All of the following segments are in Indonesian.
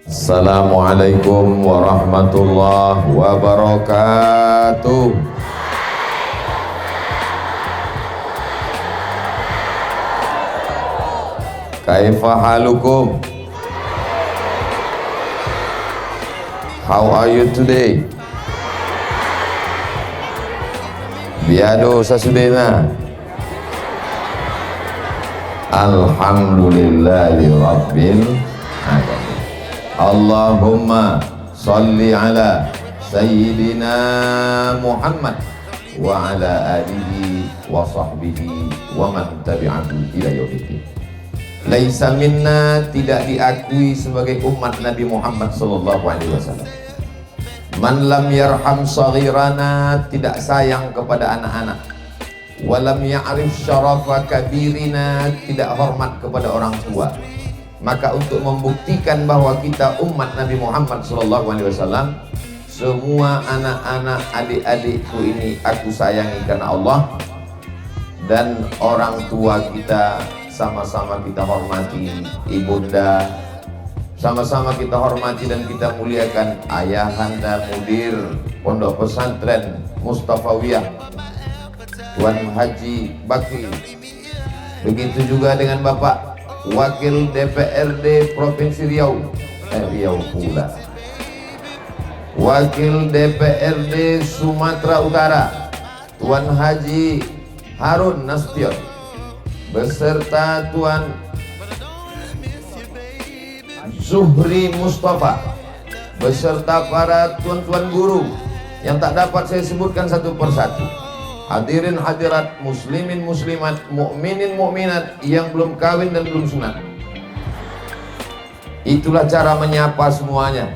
Assalamualaikum warahmatullahi wabarakatuh. Kaifa halukum? How are you today? Biado sasudena. Alhamdulillahi rabbil alamin. Allahumma salli ala sayyidina Muhammad wa ala alihi wa sahbihi wa man tabi'ahu ila yaumiddin. Laisa minna, tidak diakui sebagai umat Nabi Muhammad sallallahu alaihi wasallam. Man lam yarham saghirana, tidak sayang kepada anak-anak. Walam ya'rif syarafa kabirina, tidak hormat kepada orang tua. Maka untuk membuktikan bahwa kita umat Nabi Muhammad SAW, semua anak-anak adik-adikku ini aku sayangi karena Allah, dan orang tua kita sama-sama kita hormati, ibunda sama-sama kita hormati dan kita muliakan ayahanda mudir Pondok Pesantren Mustafawiyah Tuan Haji Bakri. Begitu juga dengan Bapak Wakil DPRD Provinsi Riau, Riau pula, Wakil DPRD Sumatera Utara Tuan Haji Harun Nasution, beserta Tuan Zuhri Mustafa, beserta para tuan-tuan guru yang tak dapat saya sebutkan satu persatu. Hadirin hadirat, muslimin muslimat, mukminin mukminat yang belum kawin dan belum sunat. Itulah cara menyapa semuanya.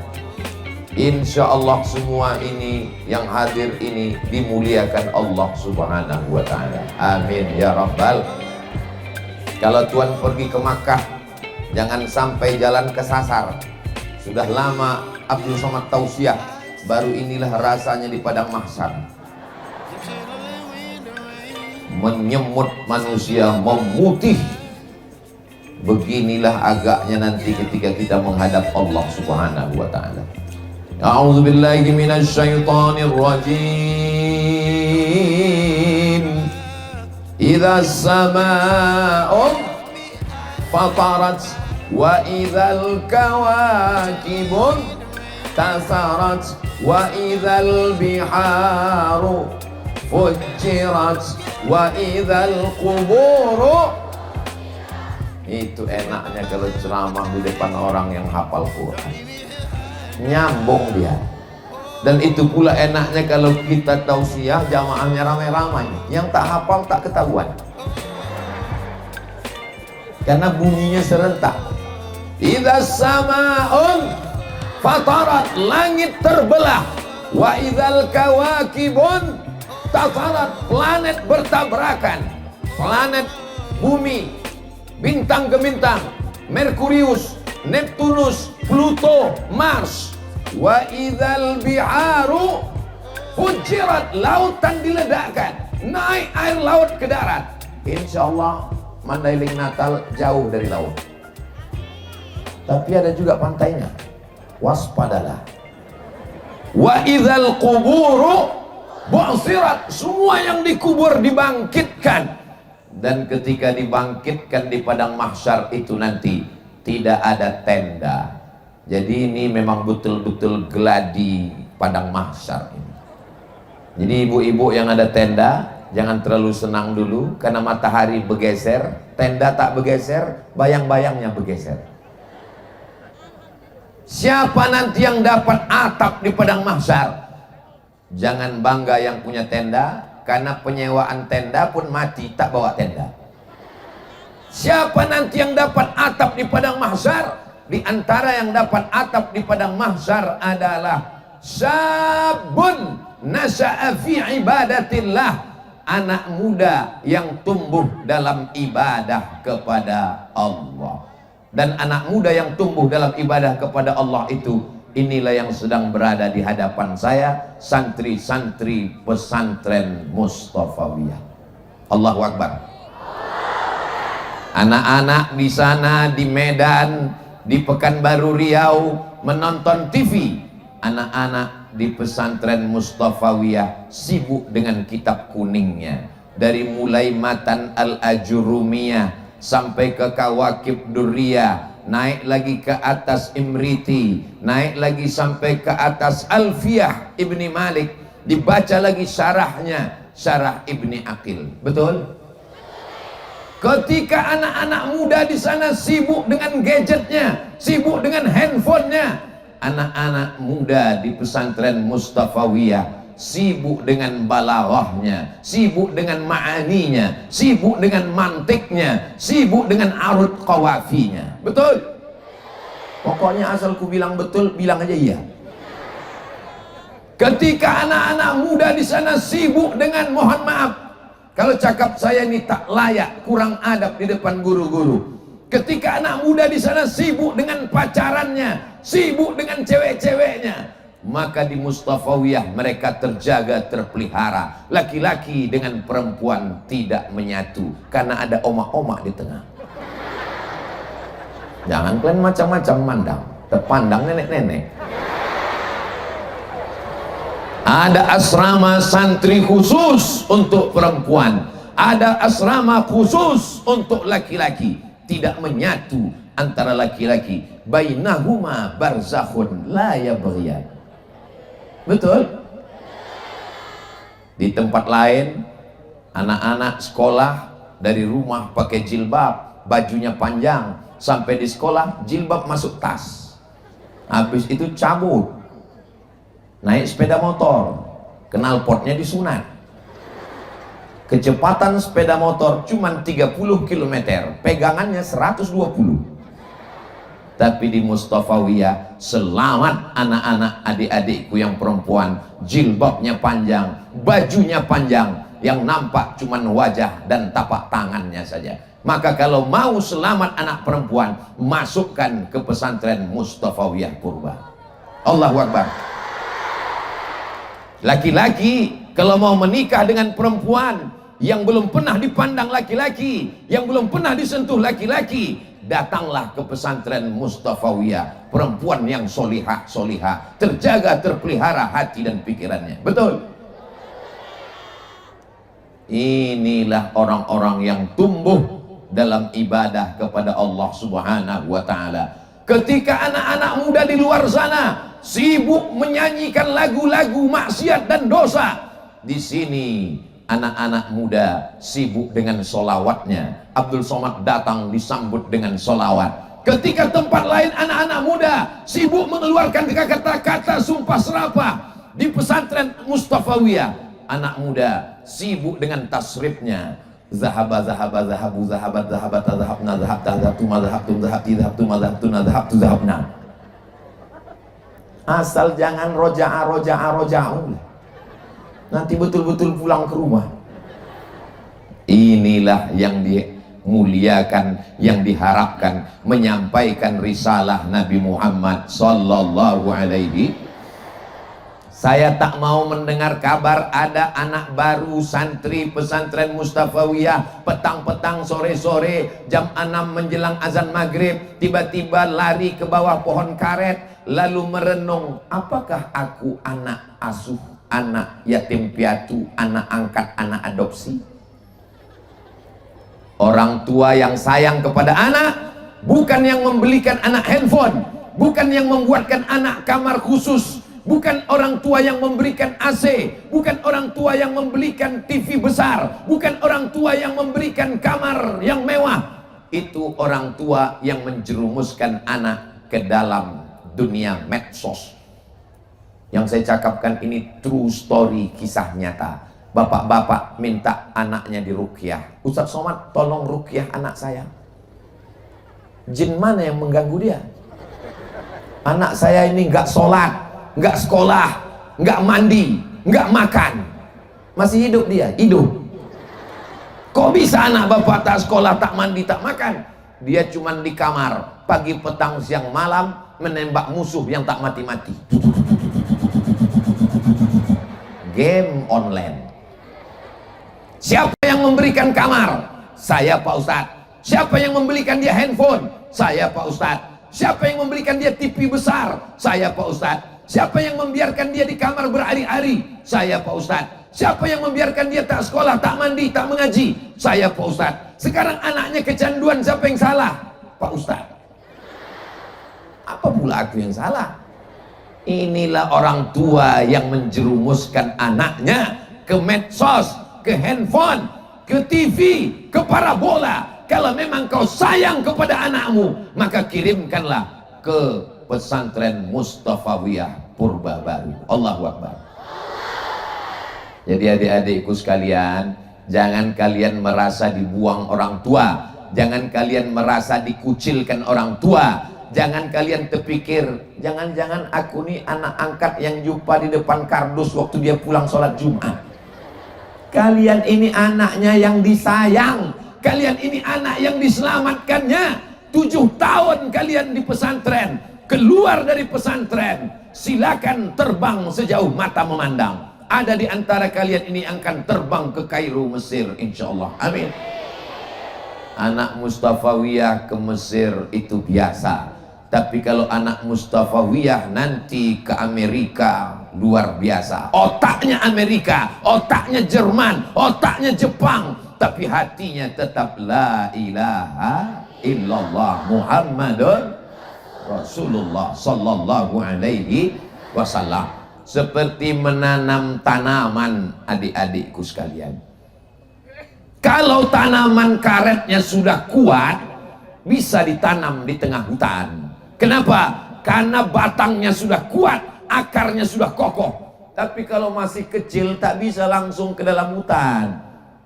Insya Allah semua ini yang hadir ini dimuliakan Allah Subhanahu wa ta'ala. Amin ya rabbal. Kalau tuan pergi ke Makkah, jangan sampai jalan kesasar. Sudah lama Abdul Somad tausiah, baru inilah rasanya di padang mahsyar. Menyemut manusia, memutih. Beginilah agaknya nanti ketika kita menghadap Allah Subhanahu wa ta'ala. A'udzu billahi minasy syaithanir rajim. Idza as-samaa'u fatarat wa idzal kawakibun tasarat wa idzal biharu fujirat wa idzal quburu. Itu enaknya kalau ceramah di depan orang yang hafal Quran, nyambung dia. Dan itu pula enaknya kalau kita tausiah jamaahnya ramai-ramai, yang tak hafal tak ketahuan karena bunyinya serentak. Idza sama'un fatarat, langit terbelah, wa idzal kawakibun tasarat, planet bertabrakan, planet bumi, bintang ke bintang, Merkurius, Neptunus, Pluto, Mars. Wa idzal biharu fujirat, lautan diledakkan, naik air laut ke darat. Insyaallah Mandailing Natal jauh dari laut, tapi ada juga pantainya, waspadalah. Wa idzal quburu bu'sirat, semua yang dikubur dibangkitkan. Dan ketika dibangkitkan di padang mahsyar itu nanti tidak ada tenda. Jadi ini memang betul-betul geladi padang mahsyar ini. Jadi ibu-ibu yang ada tenda, jangan terlalu senang dulu karena matahari bergeser, tenda tak bergeser, bayang-bayangnya bergeser. Siapa nanti yang dapat atap di padang mahsyar? Jangan bangga yang punya tenda, karena penyewaan tenda pun mati tak bawa tenda. Siapa nanti yang dapat atap di padang mahsyar? Di antara yang dapat atap di padang mahsyar adalah sabun nasya'a fi ibadatillah, anak muda yang tumbuh dalam ibadah kepada Allah. Dan anak muda yang tumbuh dalam ibadah kepada Allah itu inilah yang sedang berada di hadapan saya, santri-santri pesantren Mustafawiyah. Allahu Akbar. Anak-anak di sana, di Medan, di Pekanbaru Riau menonton TV. Anak-anak di pesantren Mustafawiyah sibuk dengan kitab kuningnya, dari mulai Matan Al-Ajurumiyah sampai ke Kawakib Durriyah, naik lagi ke atas Imriti, naik lagi sampai ke atas Alfiyah Ibni Malik, dibaca lagi syarahnya, syarah Ibni Aqil. Betul? Ketika anak-anak muda di sana sibuk dengan gadgetnya, sibuk dengan handphonenya, anak-anak muda di pesantren Mustafawiyah sibuk dengan balaghahnya, sibuk dengan ma'aninya, sibuk dengan mantiknya, sibuk dengan arut qawafinya. Betul? Pokoknya asal ku bilang betul, bilang aja iya. Ketika anak-anak muda di sana sibuk dengan, mohon maaf kalau cakap saya ini tak layak, kurang adab di depan guru-guru. Ketika anak muda di sana sibuk dengan pacarannya, sibuk dengan cewek-ceweknya, maka di Mustafawiyah mereka terjaga, terpelihara. Laki-laki dengan perempuan tidak menyatu karena ada omak-omak di tengah. Jangan kalian macam-macam mandang, terpandang nenek-nenek. Ada asrama santri khusus untuk perempuan, ada asrama khusus untuk laki-laki. Tidak menyatu antara laki-laki. Bainahuma barzakhun la yabghiyan. Betul? Di tempat lain anak-anak sekolah dari rumah pakai jilbab, bajunya panjang, sampai di sekolah jilbab masuk tas. Habis itu cabut, naik sepeda motor, knalpotnya disunat. Kecepatan sepeda motor cuma 30 km, pegangannya 120. Tapi di Mustafawiyah, selamat anak-anak adik-adikku yang perempuan, jilbabnya panjang, bajunya panjang, yang nampak cuma wajah dan tapak tangannya saja. Maka kalau mau selamat anak perempuan, masukkan ke pesantren Mustafawiyah Purba. Allahu Akbar. Laki-laki kalau mau menikah dengan perempuan yang belum pernah dipandang laki-laki, yang belum pernah disentuh laki-laki, datanglah ke pesantren Mustafawiyah. Perempuan yang solihah, terjaga, terpelihara hati dan pikirannya. Betul? Inilah orang-orang yang tumbuh dalam ibadah kepada Allah Subhanahu wa ta'ala. Ketika anak-anak muda di luar sana sibuk menyanyikan lagu-lagu maksiat dan dosa, di sini anak-anak muda sibuk dengan solawatnya. Abdul Somad datang disambut dengan solawat. Ketika tempat lain anak-anak muda sibuk mengeluarkan kata-kata sumpah serapah, di pesantren Mustafawiyah anak muda sibuk dengan tasrifnya. Zahaba zahaba zahabu zahabat zahabat zahabna zahabta zahabtum zahabtum zahabti zahabtum zahabtun zahabtu zahabna. Asal jangan roja'ah. Nanti betul-betul pulang ke rumah. Inilah yang dimuliakan, yang diharapkan, menyampaikan risalah Nabi Muhammad sallallahu alaihi. Saya tak mau mendengar kabar ada anak baru santri pesantren Mustafawiyah petang-petang, sore-sore, jam 6 menjelang azan maghrib, tiba-tiba lari ke bawah pohon karet lalu merenung, apakah aku anak asuh, anak yatim piatu, anak angkat, anak adopsi? Orang tua yang sayang kepada anak bukan yang membelikan anak handphone, bukan yang membuatkan anak kamar khusus, bukan orang tua yang memberikan AC, bukan orang tua yang memberikan TV besar, bukan orang tua yang memberikan kamar yang mewah. Itu orang tua yang menjerumuskan anak ke dalam dunia medsos. Yang saya cakapkan ini true story, kisah nyata. Bapak-bapak minta anaknya diruqyah. Ustaz Somad, tolong ruqyah anak saya. Jin mana yang mengganggu dia? Anak saya ini nggak sholat, nggak sekolah, nggak mandi, nggak makan, masih hidup dia, hidup. Kok bisa anak bapak tak sekolah, tak mandi, tak makan? Dia cuman di kamar, pagi, petang, siang, malam, menembak musuh yang tak mati-mati. Game online. Siapa yang memberikan kamar? Saya Pak Ustadz. Siapa yang membelikan dia handphone? Saya Pak Ustadz. Siapa yang membelikan dia TV besar? Saya Pak Ustadz. Siapa yang membiarkan dia di kamar berhari-hari? Saya Pak Ustadz. Siapa yang membiarkan dia tak sekolah, tak mandi, tak mengaji? Saya Pak Ustadz. Sekarang anaknya kecanduan, siapa yang salah? Pak Ustadz. Apa pula aku yang salah? Inilah orang tua yang menjerumuskan anaknya ke medsos, ke handphone, ke TV, ke parabola. Kalau memang kau sayang kepada anakmu, maka kirimkanlah ke pesantren Mustafawiyah Purba Baru. Allahu Akbar. Jadi adik-adikku sekalian, jangan kalian merasa dibuang orang tua, jangan kalian merasa dikucilkan orang tua, jangan kalian terpikir jangan-jangan aku nih anak angkat yang jumpa di depan kardus waktu dia pulang sholat Jumat. Kalian ini anaknya yang disayang, kalian ini anak yang diselamatkannya. 7 tahun kalian di pesantren, keluar dari pesantren, silakan terbang sejauh mata memandang. Ada di antara kalian ini akan terbang ke Kairo, Mesir, insya Allah. Amin. Anak Mustafawiyah ke Mesir itu biasa, tapi kalau anak Mustafawiyah nanti ke Amerika, luar biasa. Otaknya Amerika, otaknya Jerman, otaknya Jepang, tapi hatinya tetap la ilaha illallah Muhammadun Rasulullah sallallahu alaihi wasallam. Seperti menanam tanaman, adik-adikku sekalian. Kalau tanaman karetnya sudah kuat, bisa ditanam di tengah hutan. Kenapa? Karena batangnya sudah kuat, akarnya sudah kokoh. Tapi kalau masih kecil, tak bisa langsung ke dalam hutan.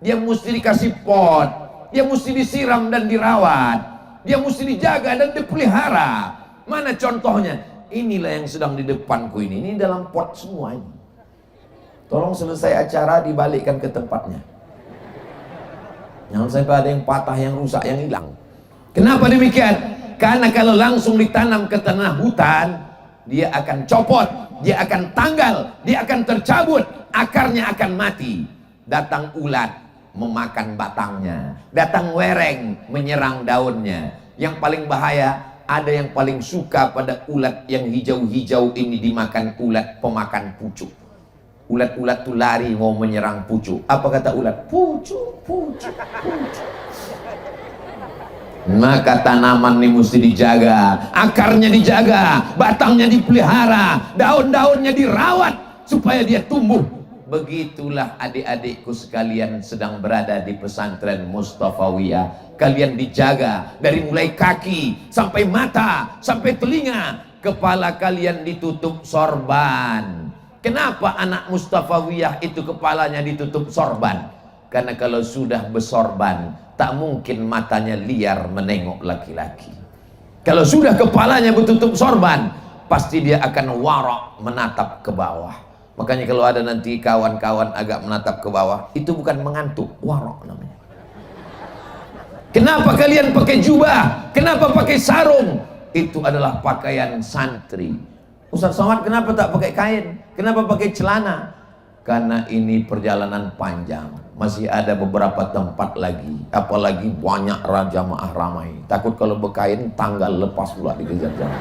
Dia mesti dikasih pot, dia mesti disiram dan dirawat, dia mesti dijaga dan dipelihara. Mana contohnya? Inilah yang sedang di depanku ini dalam pot semua ini. Tolong selesai acara dibalikkan ke tempatnya. Jangan sampai ada yang patah, yang rusak, yang hilang. Kenapa demikian? Karena kalau langsung ditanam ke tanah hutan, dia akan copot, dia akan tanggal, dia akan tercabut, akarnya akan mati. Datang ulat memakan batangnya, datang wereng menyerang daunnya. Yang paling bahaya, ada yang paling suka pada ulat yang hijau-hijau ini dimakan ulat pemakan pucuk. Ulat-ulat tuh lari mau menyerang pucuk. Apa kata ulat? Pucuk, pucuk, pucuk. Maka tanaman ini mesti dijaga, akarnya dijaga, batangnya dipelihara, daun-daunnya dirawat supaya dia tumbuh. Begitulah adik-adikku sekalian sedang berada di pesantren Mustafawiyah. Kalian dijaga dari mulai kaki sampai mata, sampai telinga. Kepala kalian ditutup sorban. Kenapa anak Mustafawiyah itu kepalanya ditutup sorban? Karena kalau sudah bersorban, tak mungkin matanya liar menengok laki-laki. Kalau sudah kepalanya bertutup sorban, pasti dia akan warok menatap ke bawah. Makanya kalau ada nanti kawan-kawan agak menatap ke bawah, itu bukan mengantuk, warok namanya. Kenapa kalian pakai jubah? Kenapa pakai sarung? Itu adalah pakaian santri. Ustaz Somad kenapa tak pakai kain? Kenapa pakai celana? Karena ini perjalanan panjang. Masih ada beberapa tempat lagi. Apalagi banyak jamaah ramai. Takut kalau berkain tanggal lepas pula dikejar-kejar.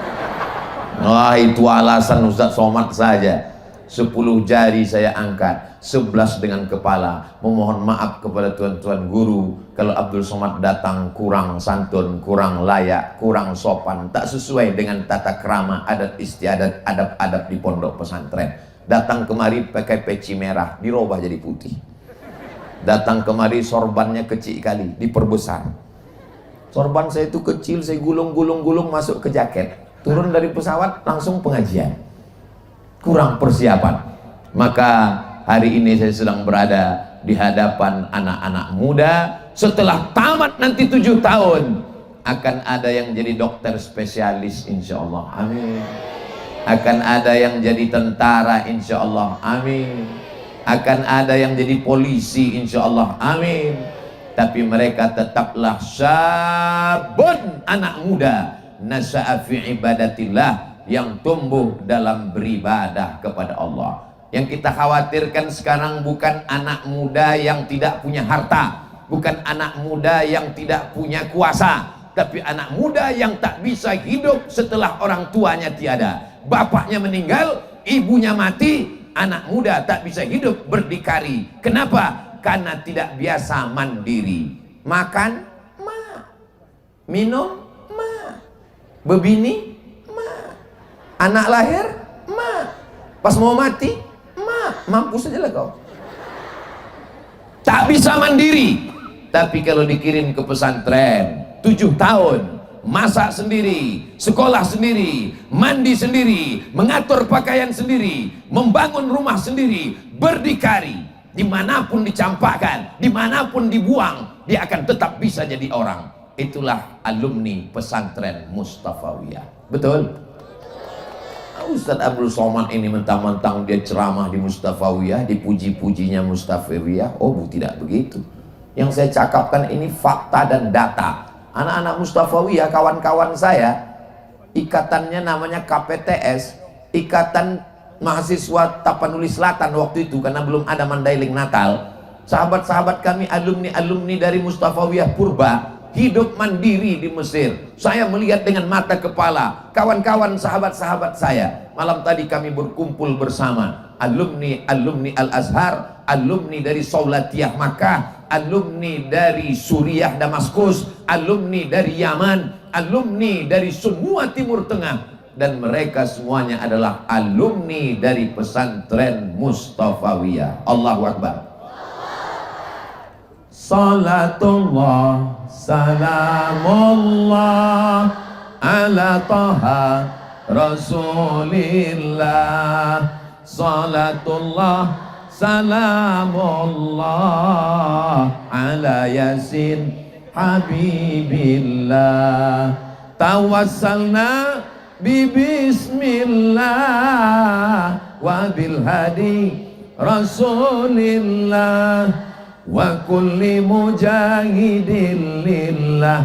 Wah, itu alasan Ustaz Somad saja. 10 jari saya angkat, 11 dengan kepala. Memohon maaf kepada tuan-tuan guru kalau Abdul Somad datang kurang santun, kurang layak, kurang sopan, tak sesuai dengan tata krama, adat istiadat, adab-adab di pondok pesantren. Datang kemari pakai peci merah, dirubah jadi putih. Datang kemari sorbannya kecil kali, diperbesar. Sorban saya itu kecil, saya gulung-gulung masuk ke jaket. Turun dari pesawat langsung pengajian. Kurang persiapan. Maka hari ini saya sedang berada di hadapan anak-anak muda. Setelah tamat nanti 7 tahun akan ada yang jadi dokter spesialis insya Allah, amin. Akan ada yang jadi tentara insya Allah, amin. Akan ada yang jadi polisi insya Allah, amin. Tapi mereka tetaplah sabun, anak muda, nasya'a fi ibadatillah, yang tumbuh dalam beribadah kepada Allah. Yang kita khawatirkan sekarang bukan anak muda yang tidak punya harta, bukan anak muda yang tidak punya kuasa, tapi anak muda yang tak bisa hidup setelah orang tuanya tiada. Bapaknya meninggal, ibunya mati, anak muda tak bisa hidup berdikari. Kenapa? Karena tidak biasa mandiri. Makan, ma. Minum, ma. Bebini, ma. Anak lahir, ma. Pas mau mati, ma. Mampus saja lah kau. Tak bisa mandiri. Tapi kalau dikirim ke pesantren 7 tahun, masak sendiri, sekolah sendiri, mandi sendiri, mengatur pakaian sendiri, membangun rumah sendiri, berdikari, dimanapun dicampakkan, dimanapun dibuang, dia akan tetap bisa jadi orang. Itulah alumni pesantren Mustafawiyah. Betul? Ustadz Abdul Somad ini mentang-mentang dia ceramah di Mustafawiyah, dipuji-pujinya Mustafawiyah. Oh, tidak begitu. Yang saya cakapkan ini fakta dan data. Anak-anak Mustafawiyah, kawan-kawan saya, ikatannya namanya KPTS, Ikatan Mahasiswa Tapanuli Selatan waktu itu, karena belum ada Mandailing Natal. Sahabat-sahabat kami, alumni dari Mustafawiyah Purba, hidup mandiri di Mesir. Saya melihat dengan mata kepala. Kawan-kawan, sahabat-sahabat saya, malam tadi kami berkumpul bersama alumni Al-Azhar, alumni dari Saulatiyah Makkah, alumni dari Suriah Damaskus, alumni dari Yaman, alumni dari semua Timur Tengah, dan mereka semuanya adalah alumni dari pesantren Mustafawiyah. Allahu Akbar. Salatullah salamullah ala taha rasulillah. Salatullah salamullah ala yasin habibillah. Tawassalna bismillah wa bil hadi rasulillah wa kulli mujahidin lillah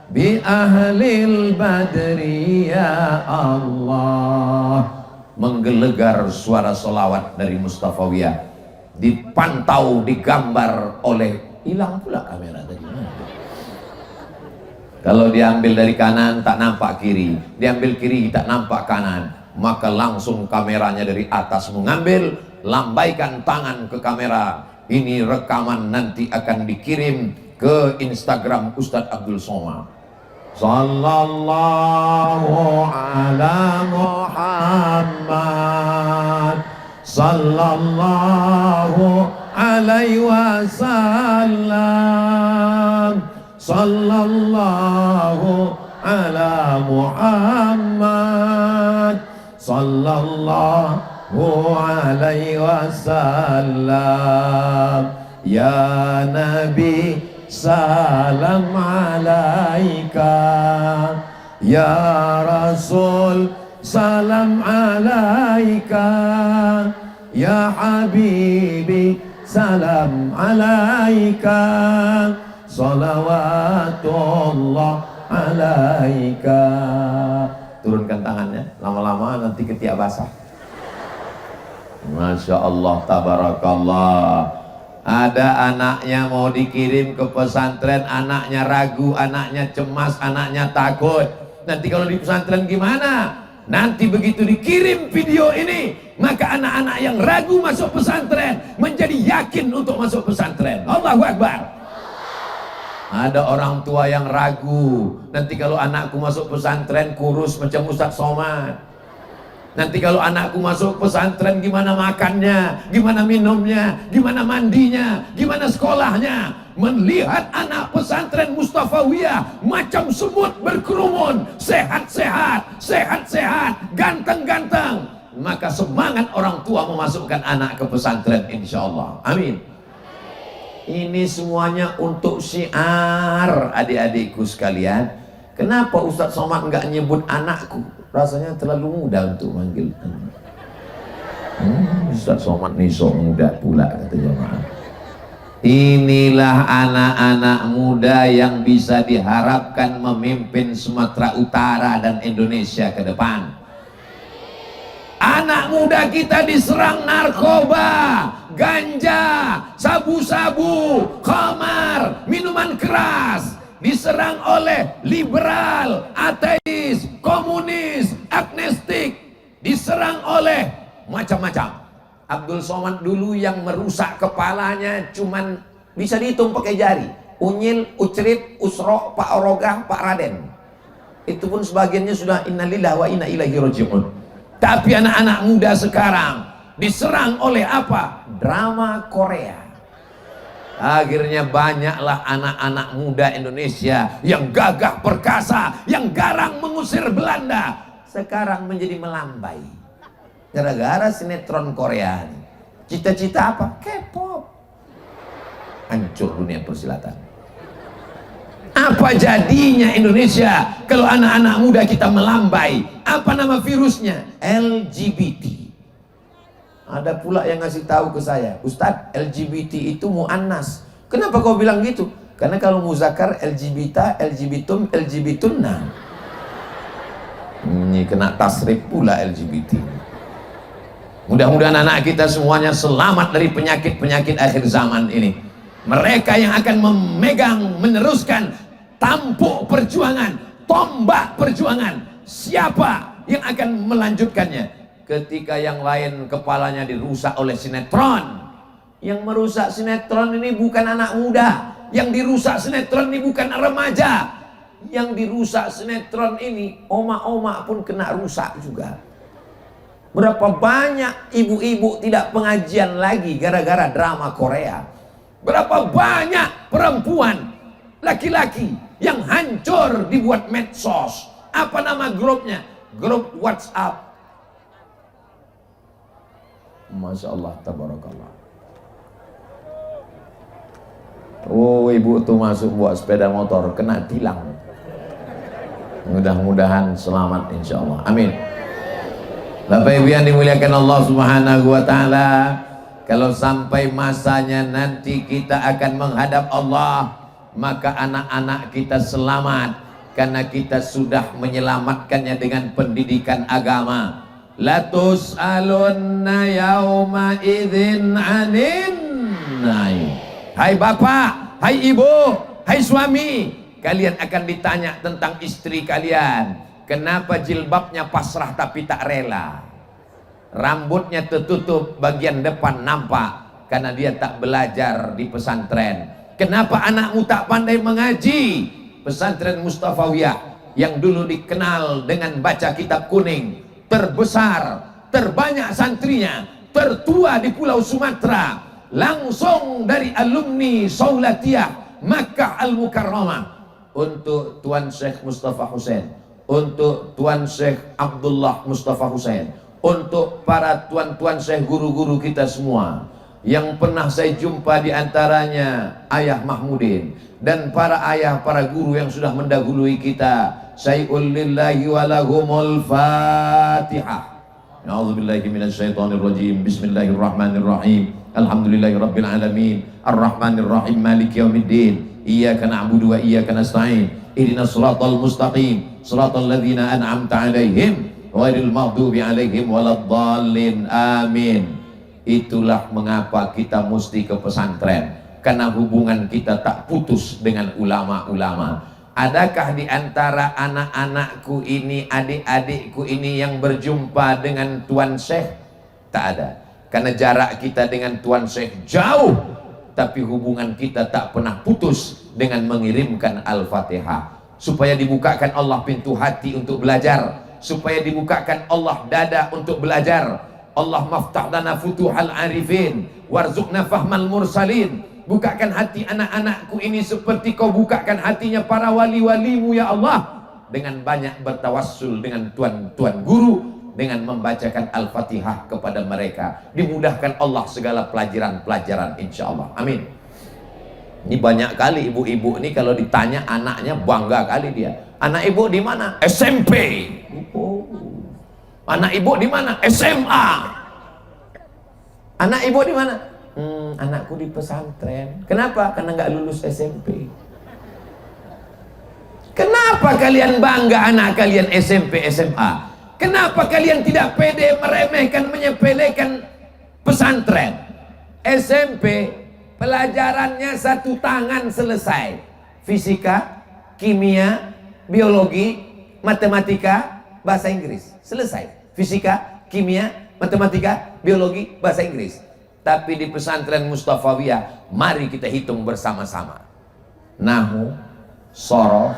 bi ahlil badri ya Allah. Menggelegar suara solawat dari Mustafawiyah, dipantau, digambar oleh, hilang pula kamera tadi. Kalau diambil dari kanan tak nampak kiri, diambil kiri tak nampak kanan, maka langsung kameranya dari atas mengambil, lambaikan tangan ke kamera. Ini rekaman nanti akan dikirim ke Instagram Ustadz Abdul Somad. Sallallahu ala Muhammad, sallallahu alaihi wasallam, sallallahu ala Muhammad, sallallahu alaihi wasallam. Ya Nabi salam alaika, ya Rasul salam alaika, ya Habibi salam alaika, salawatullah alaika. Turunkan tangannya, lama-lama nanti ketiak basah. Masya Allah, tabarakallah. Ada anaknya mau dikirim ke pesantren, anaknya ragu, anaknya cemas, anaknya takut. Nanti kalau di pesantren gimana? Nanti begitu dikirim video ini, maka anak-anak yang ragu masuk pesantren menjadi yakin untuk masuk pesantren. Allahu Akbar. Ada orang tua yang ragu, nanti kalau anakku masuk pesantren kurus macam Ustadz Somad. Nanti kalau anakku masuk pesantren gimana makannya, gimana minumnya, gimana mandinya, gimana sekolahnya. Melihat anak pesantren Mustafawiyah macam semut berkerumun, sehat-sehat, sehat-sehat, ganteng-ganteng, maka semangat orang tua memasukkan anak ke pesantren, insya Allah. Amin. Ini semuanya untuk syiar adik-adikku sekalian. Kenapa Ustadz Somad nggak nyebut anakku? Rasanya terlalu muda untuk manggil. Ustadz Somad nih sok muda pula, kata jemaah. Inilah anak-anak muda yang bisa diharapkan memimpin Sumatera Utara dan Indonesia ke depan. Anak muda kita diserang narkoba, ganja, sabu-sabu, khamar, minuman keras, diserang oleh liberal, ateis, komunis, agnostik, diserang oleh macam-macam. Abdul Somad dulu yang merusak kepalanya cuman bisa dihitung pakai jari. Unyil, Ucrit, Usro, Pak Orogah, Pak Raden. Itu pun sebagiannya sudah innalillahi wa inna ilaihi raji'un. Tapi anak-anak muda sekarang diserang oleh apa? Drama Korea. Akhirnya banyaklah anak-anak muda Indonesia yang gagah perkasa, yang garang mengusir Belanda, sekarang menjadi melambai gara-gara sinetron Korea. Cita-cita apa? K-pop. Hancur dunia persilatan. Apa jadinya Indonesia kalau anak-anak muda kita melambai? Apa nama virusnya? LGBT. Ada pula yang ngasih tahu ke saya, Ustadz, LGBT itu muannas. Kenapa kau bilang gitu? Karena kalau muzakkar LGBT, LGBTum, LGBTunna. Ini kena tasrif pula LGBT. Mudah-mudahan anak kita semuanya selamat dari penyakit-penyakit akhir zaman ini. Mereka yang akan memegang, meneruskan tampuk perjuangan, tombak perjuangan. Siapa yang akan melanjutkannya? Ketika yang lain kepalanya dirusak oleh sinetron. Yang merusak sinetron ini bukan anak muda. Yang dirusak sinetron ini bukan remaja. Yang dirusak sinetron ini, oma-oma pun kena rusak juga. Berapa banyak ibu-ibu tidak pengajian lagi gara-gara drama Korea. Berapa banyak perempuan, laki-laki yang hancur dibuat medsos. Apa nama grupnya? Grup WhatsApp. Masya Allah, tabarakallah. Oh, ibu tuh masuk buat sepeda motor, kena tilang. Mudah-mudahan selamat insya Allah. Amin. Bapak Ibu yang dimuliakan Allah Subhanahu wa Ta'ala, kalau sampai masanya nanti kita akan menghadap Allah, maka anak-anak kita selamat karena kita sudah menyelamatkannya dengan pendidikan agama. La tus'alunna yauma idzin 'anin naim. Hai bapak, hai ibu, hai suami, kalian akan ditanya tentang istri kalian. Kenapa jilbabnya pasrah tapi tak rela? Rambutnya tertutup bagian depan nampak karena dia tak belajar di pesantren. Kenapa anakmu tak pandai mengaji? Pesantren Mustafawiyah yang dulu dikenal dengan baca kitab kuning, terbesar, terbanyak santrinya, tertua di Pulau Sumatera, langsung dari alumni Saulatiyah Makkah Al-Mukarramah. Untuk Tuan Syekh Mustafa Hussein, untuk Tuan Syekh Abdullah Mustafa Hussein, untuk para tuan-tuan Syekh guru-guru kita semua yang pernah saya jumpa, di antaranya Ayah Mahmudin dan para ayah, para guru yang sudah mendahului kita. Sayyul lillahi walahumul fatihah. A'udzubillahi minasyaitonirrajim. Bismillahirrahmanirrahim. Alhamdulillahirabbil alamin. Arrahmanirrahim. Maliki yaumiddin. Iyyaka na'budu wa iyyaka nasta'in. Ihdinas siratal mustaqim, siratal ladzina an'amta 'alaihim ghairil maghdubi 'alaihim waladdallin. Amin. Itulah mengapa kita mesti ke pesantren, karena hubungan kita tak putus dengan ulama-ulama. Adakah di antara anak-anakku ini, adik-adikku ini yang berjumpa dengan Tuan Syekh? Tak ada. Karena jarak kita dengan Tuan Syekh jauh, tapi hubungan kita tak pernah putus dengan mengirimkan Al-Fatihah, supaya dibukakan Allah pintu hati untuk belajar, supaya dibukakan Allah dada untuk belajar. Allah maftah lana futuhal arifin warzuqna fahmal mursalin. Bukakan hati anak-anakku ini seperti kau bukakan hatinya para wali-walimu ya Allah, dengan banyak bertawassul dengan tuan-tuan guru, dengan membacakan Al-Fatihah kepada mereka. Dimudahkan Allah segala pelajaran-pelajaran insya Allah. Amin. Ini banyak kali ibu-ibu ini kalau ditanya anaknya bangga kali dia. Anak ibu di mana? SMP. Oh. Anak ibu di mana? SMA. Anak ibu di mana? Anakku di pesantren. Kenapa? Karena nggak lulus SMP. Kenapa kalian bangga anak kalian SMP, SMA? Kenapa kalian tidak pede meremehkan, menyepelekan pesantren? SMP pelajarannya satu tangan selesai. Fisika, kimia, biologi, matematika, bahasa Inggris. Selesai. Fisika, kimia, matematika, biologi, bahasa Inggris. Tapi di pesantren Mustafawiyah, mari kita hitung bersama-sama. Nahu, sorof,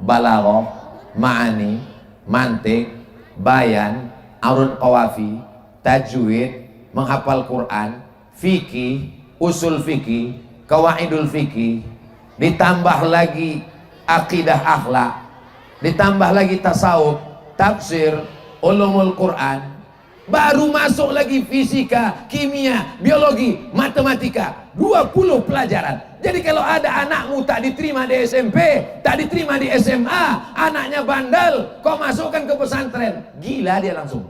balaghah, ma'ani, mantik, bayan, arun qawafi, tajwid, menghafal Quran, fikih, usul fikih, qawaidul fikih, ditambah lagi akidah akhlak, ditambah lagi tasawuf, tafsir, ulumul Quran, baru masuk lagi fisika, kimia, biologi, matematika, 20 pelajaran. Jadi kalau ada anakmu tak diterima di SMP, tak diterima di SMA, anaknya bandel, kau masukkan ke pesantren, gila dia langsung.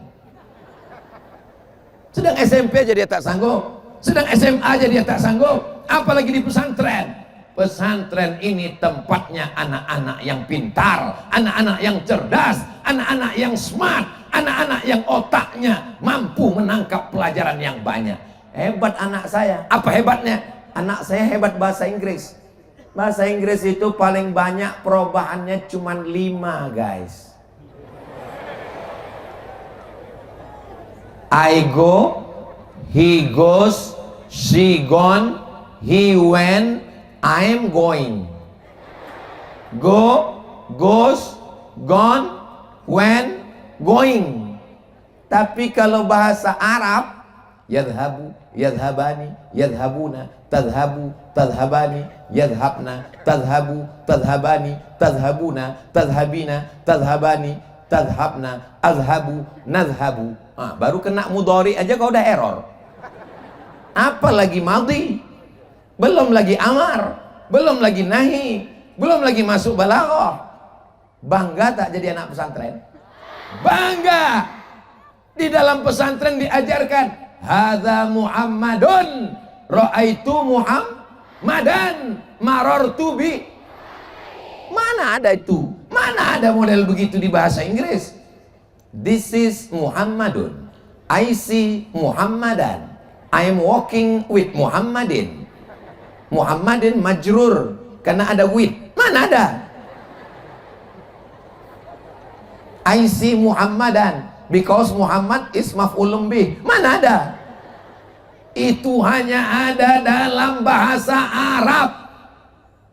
Sedang SMP aja dia tak sanggup, sedang SMA aja dia tak sanggup, apalagi di pesantren. Pesantren ini tempatnya anak-anak yang pintar, anak-anak yang cerdas, anak-anak yang smart, anak-anak yang otaknya mampu menangkap pelajaran yang banyak. Hebat anak saya. Apa hebatnya? Anak saya hebat bahasa Inggris. Bahasa Inggris itu paling banyak perubahannya cuma 5, guys. I go, he goes, she gone, he went, I'm going. Go, goes, gone, went, going. Tapi kalau bahasa Arab, yadhabu, yadhabani, yadhabuna, tadhabu, tadhabani, yadhabna, tadhabu, tadhabani, tadhabuna, tadhabina, tadhabani, tadhabna, azhabu, nadhabu. Baru kena mudhari aja kau udah error. Apalagi madhi, belum lagi amar, belum lagi nahi, belum lagi masuk balaghah. Bangga tak jadi anak pesantren? Bangga. Di dalam pesantren diajarkan hadza Muhammadun, ra'aitu Muhammadan, marartu bi. Mana ada itu? Mana ada model begitu di bahasa Inggris? This is Muhammadun, I see Muhammadan, I am walking with Muhammadin. Muhammadin majrur karena ada with. Mana ada? I see Muhammadan because Muhammad is maf'ulun bih. Mana ada? Itu hanya ada dalam bahasa Arab.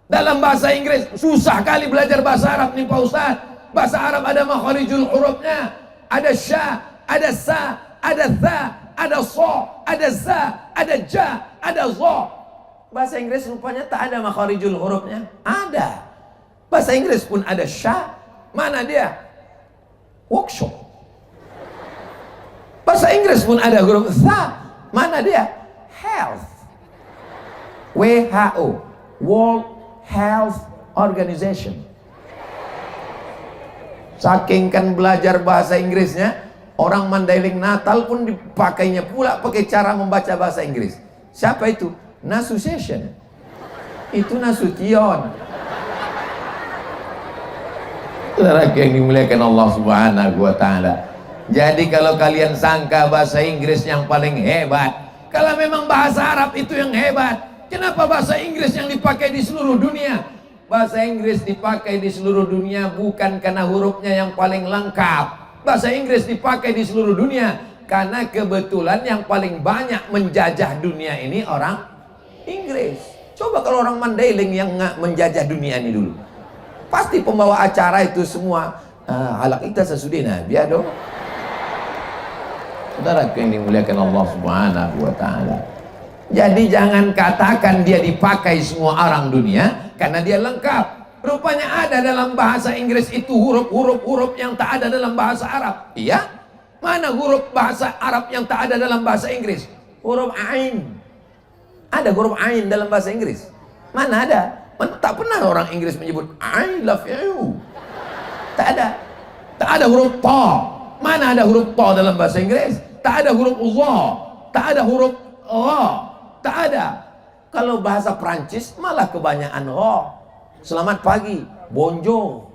Dalam bahasa Inggris susah kali belajar bahasa Arab nih Pak Ustaz. Bahasa Arab ada makharijul hurufnya, ada sya, ada sa, ada tha, ada so, ada za, ada ja, ada zo. Bahasa Inggris rupanya tak ada makharijul hurufnya. Ada. Bahasa Inggris pun ada sya. Mana dia? Workshop. Bahasa Inggris pun ada huruf tha. Mana dia? Health. WHO, World Health Organization. Saking kan belajar bahasa Inggrisnya, orang Mandailing Natal pun dipakainya pula pakai cara membaca bahasa Inggris. Siapa itu? Nasution. Itu Nasution. Saudara yang dimuliakan Allah Subhanahu wa taala. Jadi kalau kalian sangka bahasa Inggris yang paling hebat, kalau memang bahasa Arab itu yang hebat, kenapa bahasa Inggris yang dipakai di seluruh dunia? Bahasa Inggris dipakai di seluruh dunia bukan karena hurufnya yang paling lengkap. Bahasa Inggris dipakai di seluruh dunia karena kebetulan yang paling banyak menjajah dunia ini orang Inggris. Coba kalau orang Mandailing yang menjajah dunia ini dulu, pasti pembawa acara itu semua halak kita sesudina biar dong. Saudara yang dimuliakan Allah Subhanahu wa taala. Jadi jangan katakan dia dipakai semua orang dunia karena dia lengkap. Rupanya ada dalam bahasa Inggris itu huruf-huruf yang tak ada dalam bahasa Arab. Iya? Mana huruf bahasa Arab yang tak ada dalam bahasa Inggris? Huruf ain. Ada huruf ain dalam bahasa Inggris? Mana ada? Tak pernah orang Inggris menyebut I love you. Tak ada. Tak ada huruf ta. Mana ada huruf ta dalam bahasa Inggris? Tak ada huruf za. Tak ada huruf ra. Tak ada. Kalau bahasa Prancis malah kebanyakan selamat pagi, bonjour.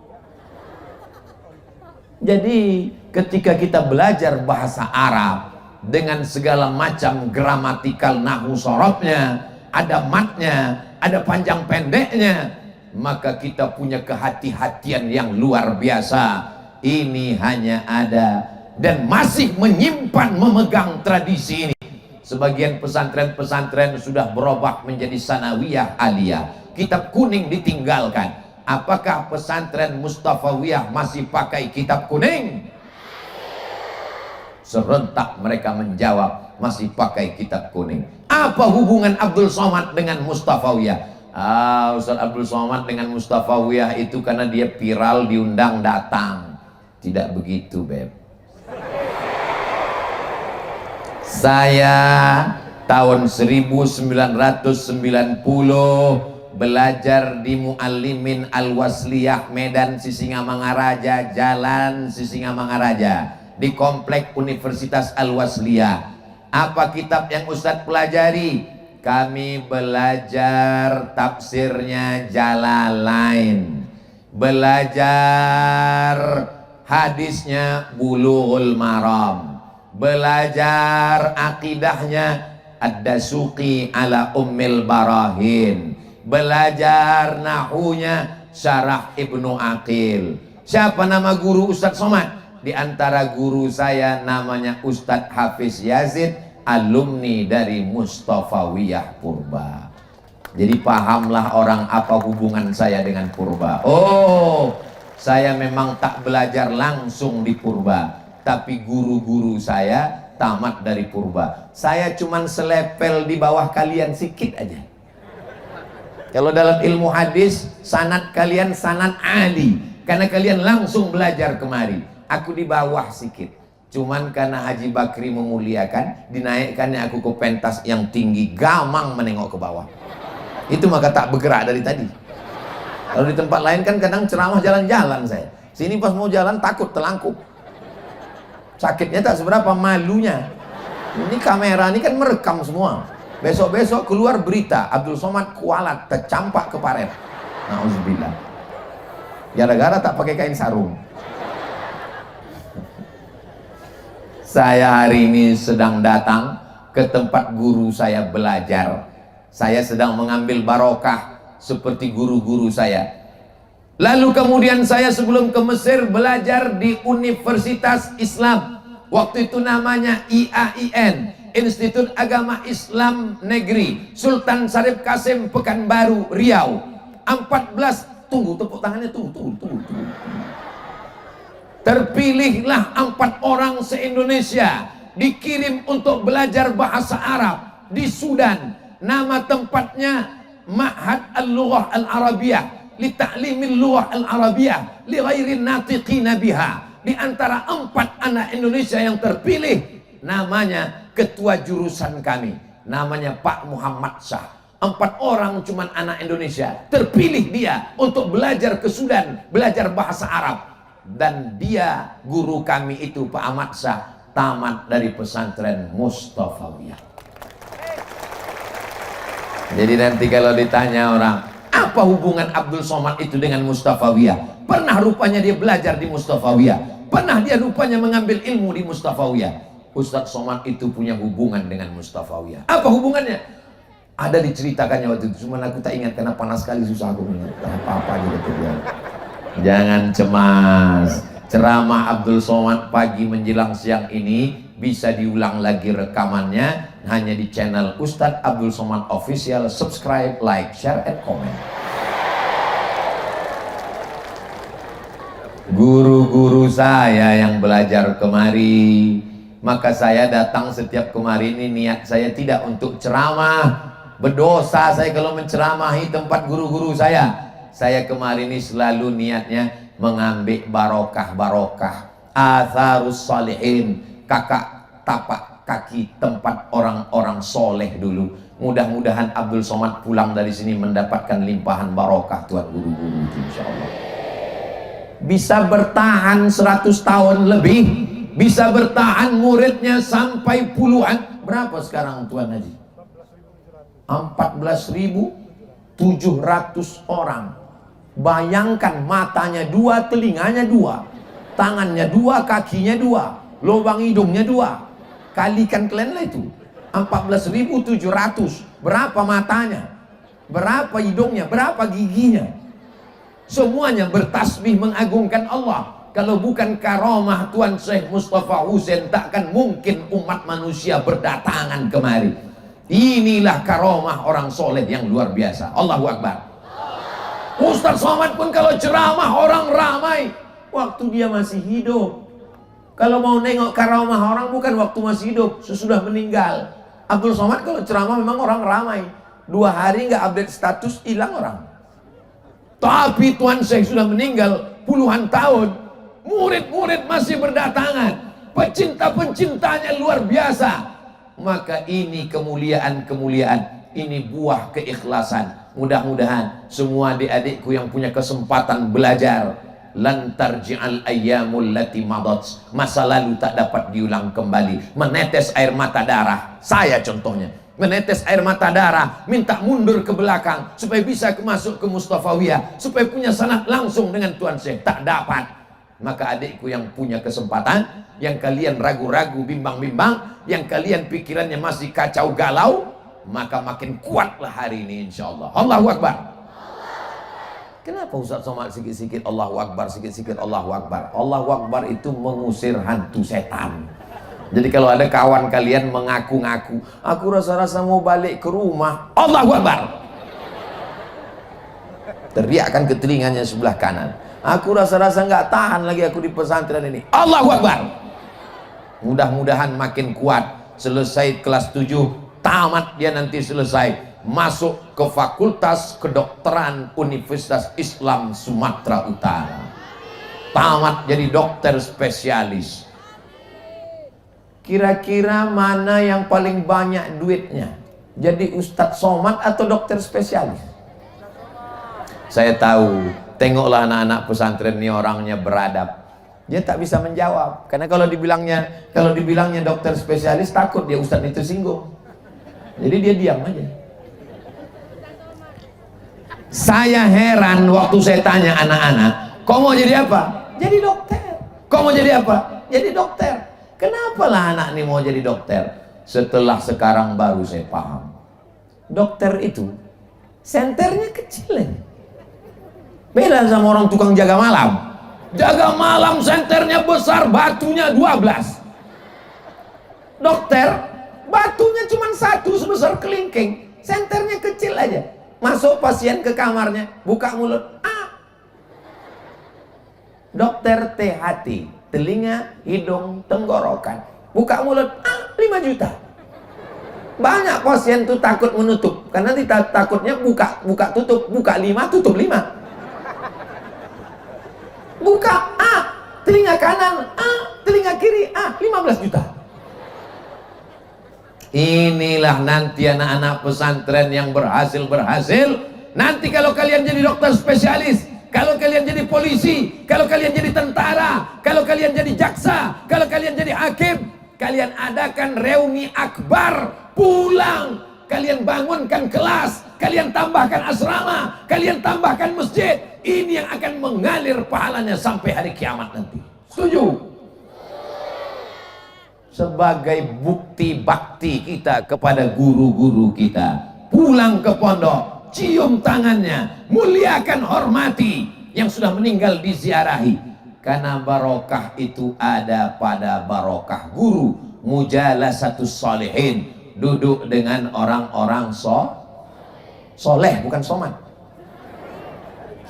Jadi ketika kita belajar bahasa Arab dengan segala macam gramatikal nahu sorobnya, ada matnya, ada panjang pendeknya, maka kita punya kehati-hatian yang luar biasa. Ini hanya ada dan masih menyimpan, memegang tradisi ini. Sebagian pesantren-pesantren sudah berubah menjadi sanawiyah aliyah, kitab kuning ditinggalkan. Apakah pesantren Mustafawiyah masih pakai kitab kuning? Serentak mereka menjawab, masih pakai kitab kuning. Apa hubungan Abdul Somad dengan Mustafawiyah? Ustaz Abdul Somad dengan Mustafawiyah itu karena dia viral, diundang datang. Tidak begitu, Beb. Saya tahun 1990 belajar di Muallimin Al-Wasliyah Medan Sisingamangaraja, Jalan Sisingamangaraja, di komplek Universitas Al-Wasliyah. Apa kitab yang Ustadz pelajari? Kami belajar tafsirnya Jalalain, belajar hadisnya Bulughul Maram, belajar akidahnya Ad-Dasuqi ala Ummil Barahin, belajar nahunya Syarah Ibnu Aqil. Siapa nama guru Ustadz Somad? Di antara guru saya namanya Ustadz Hafiz Yazid, alumni dari Mustafawiyah Purba. Jadi pahamlah orang apa hubungan saya dengan Purba. Oh, saya memang tak belajar langsung di Purba, tapi guru-guru saya tamat dari Purba. Saya cuman selepel di bawah kalian sedikit aja. Kalau dalam ilmu hadis, sanad kalian sanad ali, karena kalian langsung belajar kemari. Aku di bawah sedikit. Cuman karena Haji Bakri memuliakan, dinaikkannya aku ke pentas yang tinggi, gamang menengok ke bawah. Itu maka tak bergerak dari tadi. Kalau di tempat lain kan kadang ceramah jalan-jalan saya. Sini pas mau jalan takut telangkup. Sakitnya tak seberapa, malunya. Ini kamera ini kan merekam semua. Besok-besok keluar berita Abdul Somad kualat tercampak ke paret. Nauzubillah. Gara-gara tak pakai kain sarung. Saya hari ini sedang datang ke tempat guru saya belajar. Saya sedang mengambil barokah seperti guru-guru saya. Lalu kemudian saya sebelum ke Mesir belajar di Universitas Islam. Waktu itu namanya IAIN, Institut Agama Islam Negeri, Sultan Syarif Kasim, Pekanbaru, Riau. 14, tunggu tepuk tangannya, tunggu. Terpilihlah 4 orang se-Indonesia, dikirim untuk belajar bahasa Arab di Sudan. Nama tempatnya Ma'had Al-Lughah Al-Arabiyah li ta'limil lughah al-arabiyah li ghairin natiqina biha. Di antara 4 anak Indonesia yang terpilih, namanya ketua jurusan kami, namanya Pak Muhammad Shah. 4 orang cuman anak Indonesia, terpilih dia untuk belajar ke Sudan, belajar bahasa Arab. Dan dia guru kami itu Pak Ahmad Shah tamat dari pesantren Mustafawiyah. Jadi nanti kalau ditanya orang, apa hubungan Abdul Somad itu dengan Mustafawiyah? Pernah rupanya dia belajar di Mustafawiyah, pernah dia rupanya mengambil ilmu di Mustafawiyah. Ustadz Somad itu punya hubungan dengan Mustafawiyah. Apa hubungannya? Ada diceritakannya waktu itu, cuman aku tak ingat karena panas sekali, susah aku ingat apa-apa gitu dia. Jangan cemas, ceramah Abdul Somad pagi menjelang siang ini bisa diulang lagi rekamannya hanya di channel Ustadz Abdul Somad Official. Subscribe, like, share, and comment. Guru-guru saya yang belajar kemari, maka saya datang setiap kemari ini niat saya tidak untuk ceramah. Berdosa saya kalau menceramahi tempat guru-guru saya. Saya kemarin ini selalu niatnya mengambil barokah-barokah, atharus salihin, kakak tapak kaki tempat orang-orang soleh dulu. Mudah-mudahan Abdul Somad pulang dari sini mendapatkan limpahan barokah Tuhan guru-guru itu, insya Allah. Bisa bertahan 100 tahun lebih, bisa bertahan muridnya sampai puluhan. Berapa sekarang Tuan Haji? 14.700 orang. Bayangkan, matanya 2, telinganya 2, tangannya 2, kakinya 2, lubang hidungnya 2. Kalikan kalian lah itu 14.700. Berapa matanya, berapa hidungnya, berapa giginya. Semuanya bertasbih mengagungkan Allah. Kalau bukan karamah Tuan Syekh Mustafa Husain, takkan mungkin umat manusia berdatangan kemari. Inilah karamah orang soleh yang luar biasa. Allahu Akbar. Ustaz Somad pun kalau ceramah orang ramai waktu dia masih hidup. Kalau mau nengok karamah orang bukan waktu masih hidup, sesudah meninggal. Abdul Somad kalau ceramah memang orang ramai. 2 hari nggak update status, hilang orang. Tapi Tuan Syekh sudah meninggal puluhan tahun, murid-murid masih berdatangan, pecinta-pencintanya luar biasa. Maka ini kemuliaan-kemuliaan, ini buah keikhlasan. Mudah-mudahan semua adik-adikku yang punya kesempatan belajar, lan tarji'al ayyamul lati madat, masa lalu tak dapat diulang kembali. Menetes air mata darah, saya contohnya menetes air mata darah, minta mundur ke belakang supaya bisa masuk ke Mustafawiyah, supaya punya sanad langsung dengan Tuan Syekh, tak dapat. Maka adikku yang punya kesempatan, yang kalian ragu-ragu, bimbang-bimbang, yang kalian pikirannya masih kacau galau, maka makin kuatlah hari ini insyaallah. Allahu Akbar. Kenapa Ustaz Somad sikit-sikit Allahu Akbar, sikit-sikit Allahu Akbar? Allahu Akbar itu mengusir hantu setan. Jadi kalau ada kawan kalian mengaku-ngaku, aku rasa-rasa mau balik ke rumah, Allahu Akbar, teriakkan ke telinganya sebelah kanan, aku rasa-rasa nggak tahan lagi aku di pesantren ini, Allahu Akbar. Mudah-mudahan makin kuat. Selesai kelas 7, tamat dia nanti, selesai masuk ke Fakultas Kedokteran Universitas Islam Sumatera Utara, tamat jadi dokter spesialis. Kira-kira mana yang paling banyak duitnya, jadi Ustadz Somad atau dokter spesialis? Saya tahu, tengoklah anak-anak pesantren ini orangnya beradab. Dia tak bisa menjawab, karena kalau dibilangnya dokter spesialis, takut dia Ustadz itu singgung. Jadi dia diam aja. Saya heran waktu saya tanya anak-anak, kau mau jadi apa? Jadi dokter. Kau mau jadi apa? Jadi dokter. Kenapa lah anak ini mau jadi dokter? Setelah sekarang baru saya paham. Dokter itu senternya kecil aja. Beda sama orang tukang jaga malam. Jaga malam senternya besar, batunya 12. Dokter batunya cuma 1 sebesar kelingking, senternya kecil aja. Masuk pasien ke kamarnya, buka mulut, dokter THT, telinga, hidung, tenggorokan, buka mulut, 5 juta. Banyak pasien tuh takut menutup, karena takutnya buka tutup, buka 5 tutup 5. Buka telinga kanan, telinga kiri, 15 juta. Inilah nanti anak-anak pesantren yang berhasil. Nanti kalau kalian jadi dokter spesialis, kalau kalian jadi polisi, kalau kalian jadi tentara, kalau kalian jadi jaksa, kalau kalian jadi hakim, kalian adakan reuni akbar, pulang, kalian bangunkan kelas, kalian tambahkan asrama, kalian tambahkan masjid. Ini yang akan mengalir pahalanya sampai hari kiamat nanti. Setuju? Sebagai bukti bakti kita kepada guru-guru kita, pulang ke pondok, cium tangannya, muliakan, hormati yang sudah meninggal, diziarahi, karena barokah itu ada pada barokah guru. Mujalasatus sholihin, duduk dengan orang-orang soleh, bukan somat.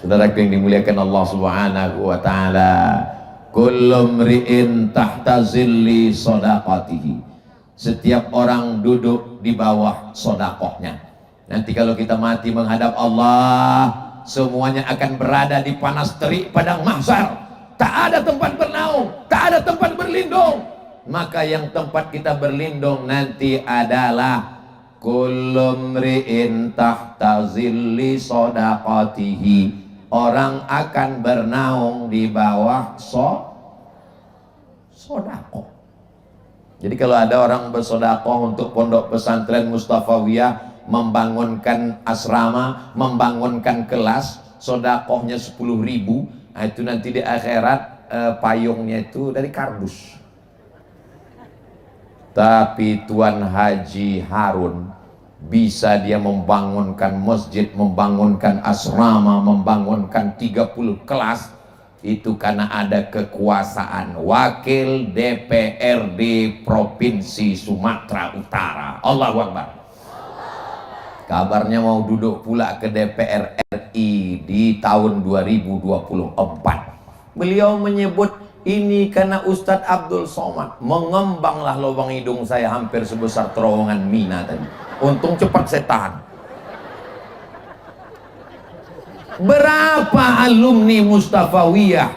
Saudara yang dimuliakan Allah Subhanahu wa taala, kullu mri'in tahta zilli shadaqatihi. Setiap orang duduk di bawah sodakohnya. Nanti kalau kita mati menghadap Allah, semuanya akan berada di panas terik padang mahsyar. Tak ada tempat bernaung, tak ada tempat berlindung. Maka yang tempat kita berlindung nanti adalah kullu mri'in tahta zilli shadaqatihi. Orang akan bernaung di bawah sodakoh. Jadi kalau ada orang bersodakoh untuk pondok pesantren Mustafawiyah, membangunkan asrama, membangunkan kelas, sodakohnya 10.000. Nah, itu nanti di akhirat payungnya itu dari kardus. Tapi Tuan Haji Harun bisa dia membangunkan masjid, membangunkan asrama, membangunkan 30 kelas. Itu karena ada kekuasaan wakil DPRD Provinsi Sumatera Utara. Allahu Akbar. Kabarnya mau duduk pula ke DPR RI di tahun 2024. Beliau menyebut ini karena Ustadz Abdul Somad. Mengembanglah lubang hidung saya hampir sebesar terowongan Mina tadi. Untung cepat saya tahan. Berapa alumni Mustafawiyah?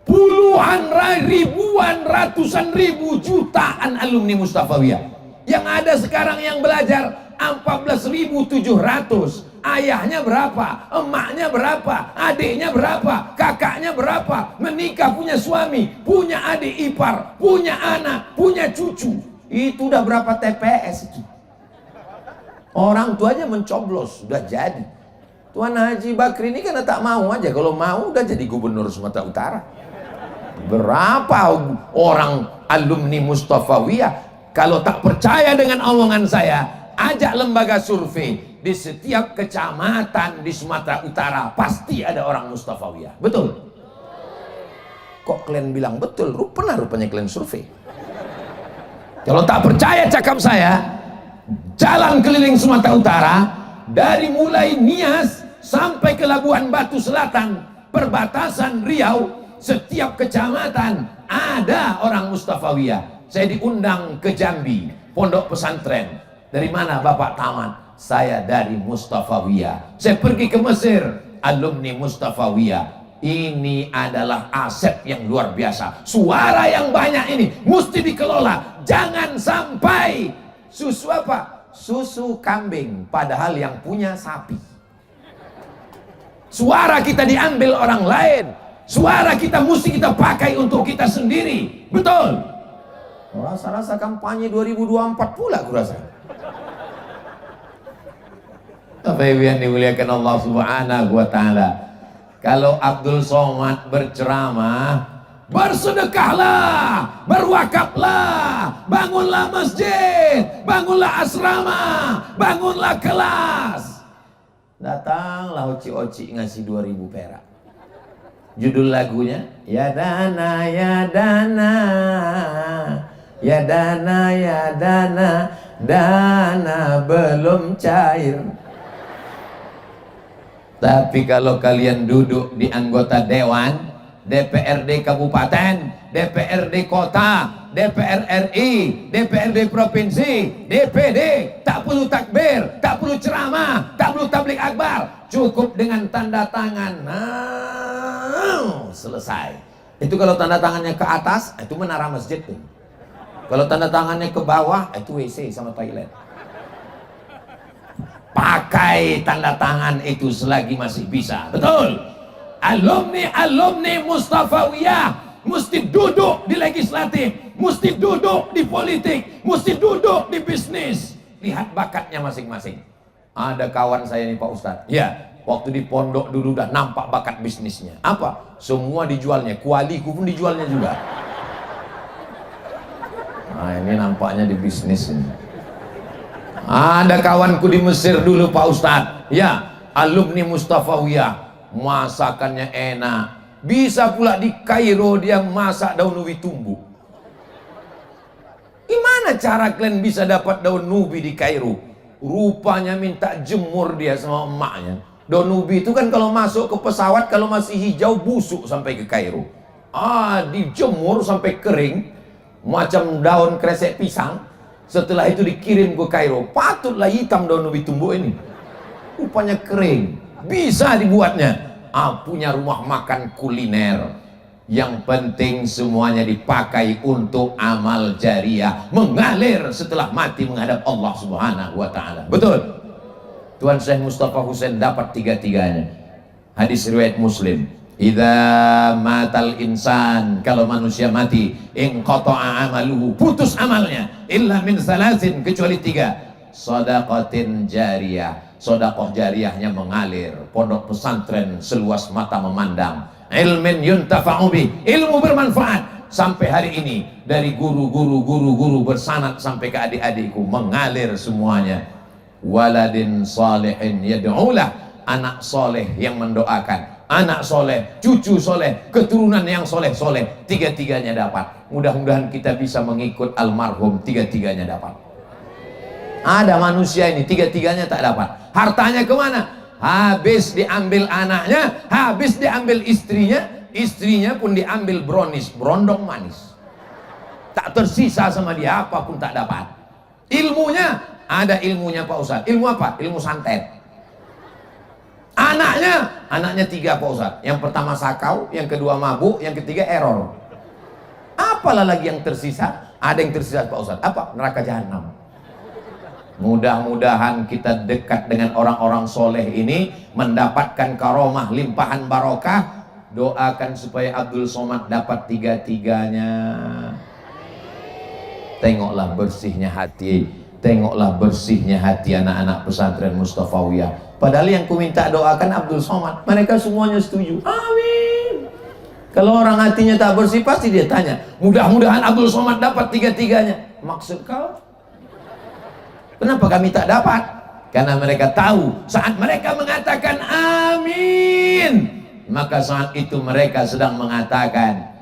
Puluhan ribuan, ratusan ribu, jutaan alumni Mustafawiyah. Yang ada sekarang yang belajar 14.700. Ayahnya berapa? Emaknya berapa? Adiknya berapa? Kakaknya berapa? Menikah, punya suami, punya adik ipar, punya anak, punya cucu. Itu udah berapa TPS itu? Orang tuanya mencoblos, sudah jadi. Tuan Haji Bakri ini karena tak mau aja. Kalau mau udah jadi gubernur Sumatera Utara. Berapa orang alumni Mustafawiyah? Kalau tak percaya dengan omongan saya, ajak lembaga survei. Di setiap kecamatan di Sumatera Utara pasti ada orang Mustafawiyah. Betul? Kok kalian bilang betul? Rupanya kalian survei. Kalau tak percaya cakap saya, jalan keliling Sumatera Utara, dari mulai Nias sampai ke Labuan Batu Selatan, perbatasan Riau, setiap kecamatan ada orang Mustafawiyah. Saya diundang ke Jambi, pondok pesantren. Dari mana Bapak tamat? Saya dari Mustafawiyah. Saya pergi ke Mesir, alumni Mustafawiyah. Ini adalah aset yang luar biasa. Suara yang banyak ini mesti dikelola. Jangan sampai susu apa? Susu kambing, padahal yang punya sapi. Suara kita diambil orang lain. Suara kita mesti kita pakai untuk kita sendiri. Betul? Rasa-rasa kampanye 2024 pula kurasa. Bapak Ibu yang dimuliakan Allah Subhanahu wa Ta'ala, kalau Abdul Somad berceramah, bersedekahlah, berwakaflah, bangunlah masjid, bangunlah asrama, bangunlah kelas. Datanglah oci-oci ngasih 2.000 perak. Judul lagunya, ya dana, ya dana, ya dana, ya dana, dana belum cair. Tapi kalau kalian duduk di anggota dewan, DPRD Kabupaten, DPRD Kota, DPR RI, DPRD Provinsi, DPD, tak perlu takbir, tak perlu ceramah, tak perlu tablik akbar, cukup dengan tanda tangan. Nah, selesai. Itu kalau tanda tangannya ke atas, itu menara masjid tuh. Kalau tanda tangannya ke bawah, itu WC sama toilet. Pakai tanda tangan itu selagi masih bisa. Betul? Alumni Mustafawiyah mesti duduk di legislatif, mesti duduk di politik, mesti duduk di bisnis. Lihat bakatnya masing-masing. Ada kawan saya nih Pak Ustadz, ya, waktu di pondok dulu udah nampak bakat bisnisnya. Apa? Semua dijualnya, kualiku pun dijualnya juga. Nah, ini nampaknya di bisnis ini. Ada kawanku di Mesir dulu Pak Ustadz, ya, alumni Mustafawiyah, masakannya enak. Bisa pula di Kairo dia masak daun ubi tumbuk. Gimana cara kalian bisa dapat daun ubi di Kairo? Rupanya minta jemur dia sama emaknya. Daun ubi itu kan kalau masuk ke pesawat, kalau masih hijau busuk sampai ke Kairo. Dijemur sampai kering, macam daun kresek pisang. Setelah itu dikirim ke Kairo, patutlah hitam daun ubi tumbuk ini. Rupanya kering, bisa dibuatnya. Punya rumah makan kuliner. Yang penting semuanya dipakai untuk amal jariah, mengalir setelah mati menghadap Allah Subhanahu wa Ta'ala. Betul? Tuan Syekh Mustafa Husain dapat tiga-tiganya. Hadis riwayat Muslim. Idza matal insan, kalau manusia mati, inqata'a amaluhu, putus amalnya, illa min salasin, kecuali 3. Shadaqatin jariyah, sedekah jariahnya mengalir, pondok pesantren seluas mata memandang, ilmin yuntafa'u bih, ilmu bermanfaat. Sampai hari ini dari guru bersanad sampai ke adik-adikku mengalir semuanya. Waladin salihin yad'ulah, anak soleh yang mendoakan, anak soleh, cucu soleh, keturunan yang soleh-soleh, tiga-tiganya dapat. Mudah-mudahan kita bisa mengikut almarhum, tiga-tiganya dapat. Ada manusia ini tiga-tiganya tak dapat. Hartanya kemana? Habis diambil anaknya, habis diambil istrinya, istrinya pun diambil brondong manis. Tak tersisa sama dia, apapun tak dapat. Ilmunya, ada ilmunya Pak Ustadz. Ilmu apa? Ilmu santet. Anaknya tiga Pak Ustadz. Yang pertama sakau, yang kedua mabuk, yang ketiga error. Apalah lagi yang tersisa? Ada yang tersisa Pak Ustadz. Apa? Neraka jahanam. Mudah-mudahan kita dekat dengan orang-orang soleh ini, mendapatkan karomah limpahan barokah. Doakan supaya Abdul Somad dapat tiga-tiganya. Tengoklah bersihnya hati, tengoklah bersihnya hati anak-anak pesantren Mustafawiyah. Padahal yang ku minta doakan Abdul Somad, mereka semuanya setuju. Amin. Kalau orang hatinya tak bersih, pasti dia tanya, mudah-mudahan Abdul Somad dapat tiga-tiganya. Maksud kau? Kenapa kami tak dapat? Karena mereka tahu saat mereka mengatakan amin, maka saat itu mereka sedang mengatakan,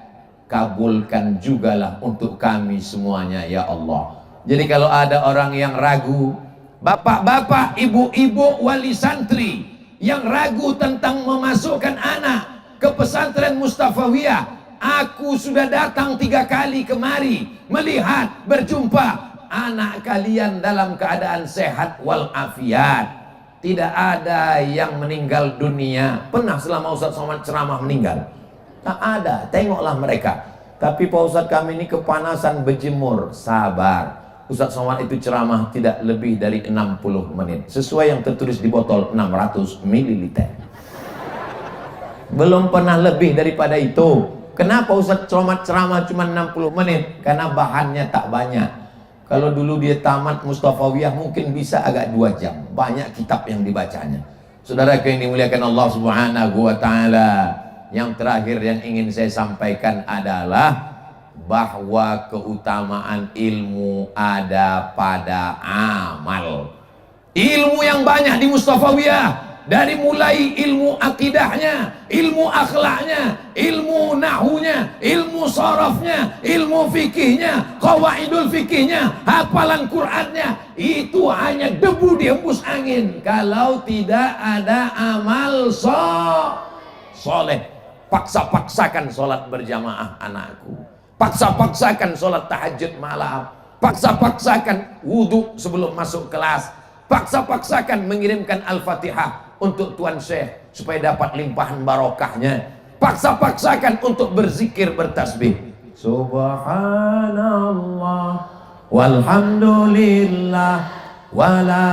kabulkan jugalah untuk kami semuanya ya Allah. Jadi kalau ada orang yang ragu, bapak-bapak, ibu-ibu wali santri yang ragu tentang memasukkan anak ke pesantren Mustafawiyah, aku sudah datang 3 kali kemari melihat, berjumpa anak kalian dalam keadaan sehat walafiat. Tidak ada yang meninggal dunia. Pernah selama Ustaz Somad ceramah meninggal? Tak ada. Tengoklah mereka. Tapi Pak Ustadz kami ini kepanasan berjemur. Sabar. Ustadz Somad itu ceramah tidak lebih dari 60 menit. Sesuai yang tertulis di botol 600 ml. Belum pernah lebih daripada itu. Kenapa Ustadz Somad ceramah cuma 60 menit? Karena bahannya tak banyak. Kalau dulu dia tamat Mustafawiyah mungkin bisa agak 2 jam. Banyak kitab yang dibacanya. Saudara yang dimuliakan Allah Subhanahu wa ta'ala, yang terakhir yang ingin saya sampaikan adalah bahwa keutamaan ilmu ada pada amal. Ilmu yang banyak di Mustafawiyah, dari mulai ilmu akidahnya, ilmu akhlaknya, ilmu nahunya, ilmu sorofnya, ilmu fikihnya, qawaidul fikihnya, hafalan Qur'annya, itu hanya debu dihembus angin kalau tidak ada amal soleh. Paksa-paksakan sholat berjamaah anakku, paksa-paksakan sholat tahajud malam, paksa-paksakan wudhu sebelum masuk kelas, paksa-paksakan mengirimkan Al-Fatihah untuk Tuan Syekh supaya dapat limpahan barokahnya, paksa-paksakan untuk berzikir bertasbih subhanallah walhamdulillah wala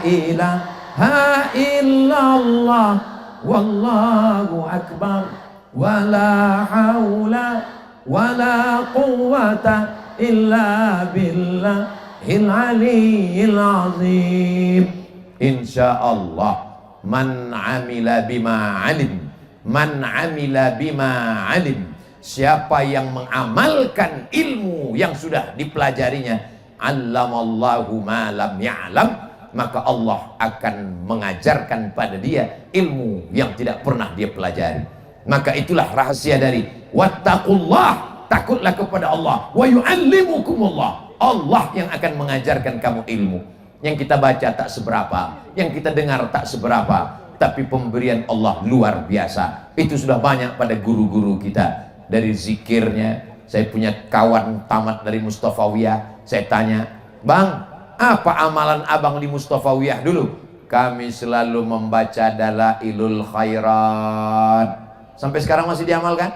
ilaha illallah wallahu akbar wala haula wala quwwata illa billahil aliyyil azim. Insyaallah man amila bima alim, man amila bima alim, siapa yang mengamalkan ilmu yang sudah dipelajarinya, allamallahu ma lam ya'lam, maka Allah akan mengajarkan pada dia ilmu yang tidak pernah dia pelajari. Maka itulah rahasia dari wattaqullah, takutlah kepada Allah, wa yu'allimukumullah, Allah yang akan mengajarkan kamu ilmu. Yang kita baca tak seberapa, yang kita dengar tak seberapa, tapi pemberian Allah luar biasa. Itu sudah banyak pada guru-guru kita. Dari zikirnya, saya punya kawan tamat dari Mustafawiyah, saya tanya, bang, apa amalan abang di Mustafawiyah dulu? Kami selalu membaca Dalailul Khairat. Sampai sekarang masih diamalkan?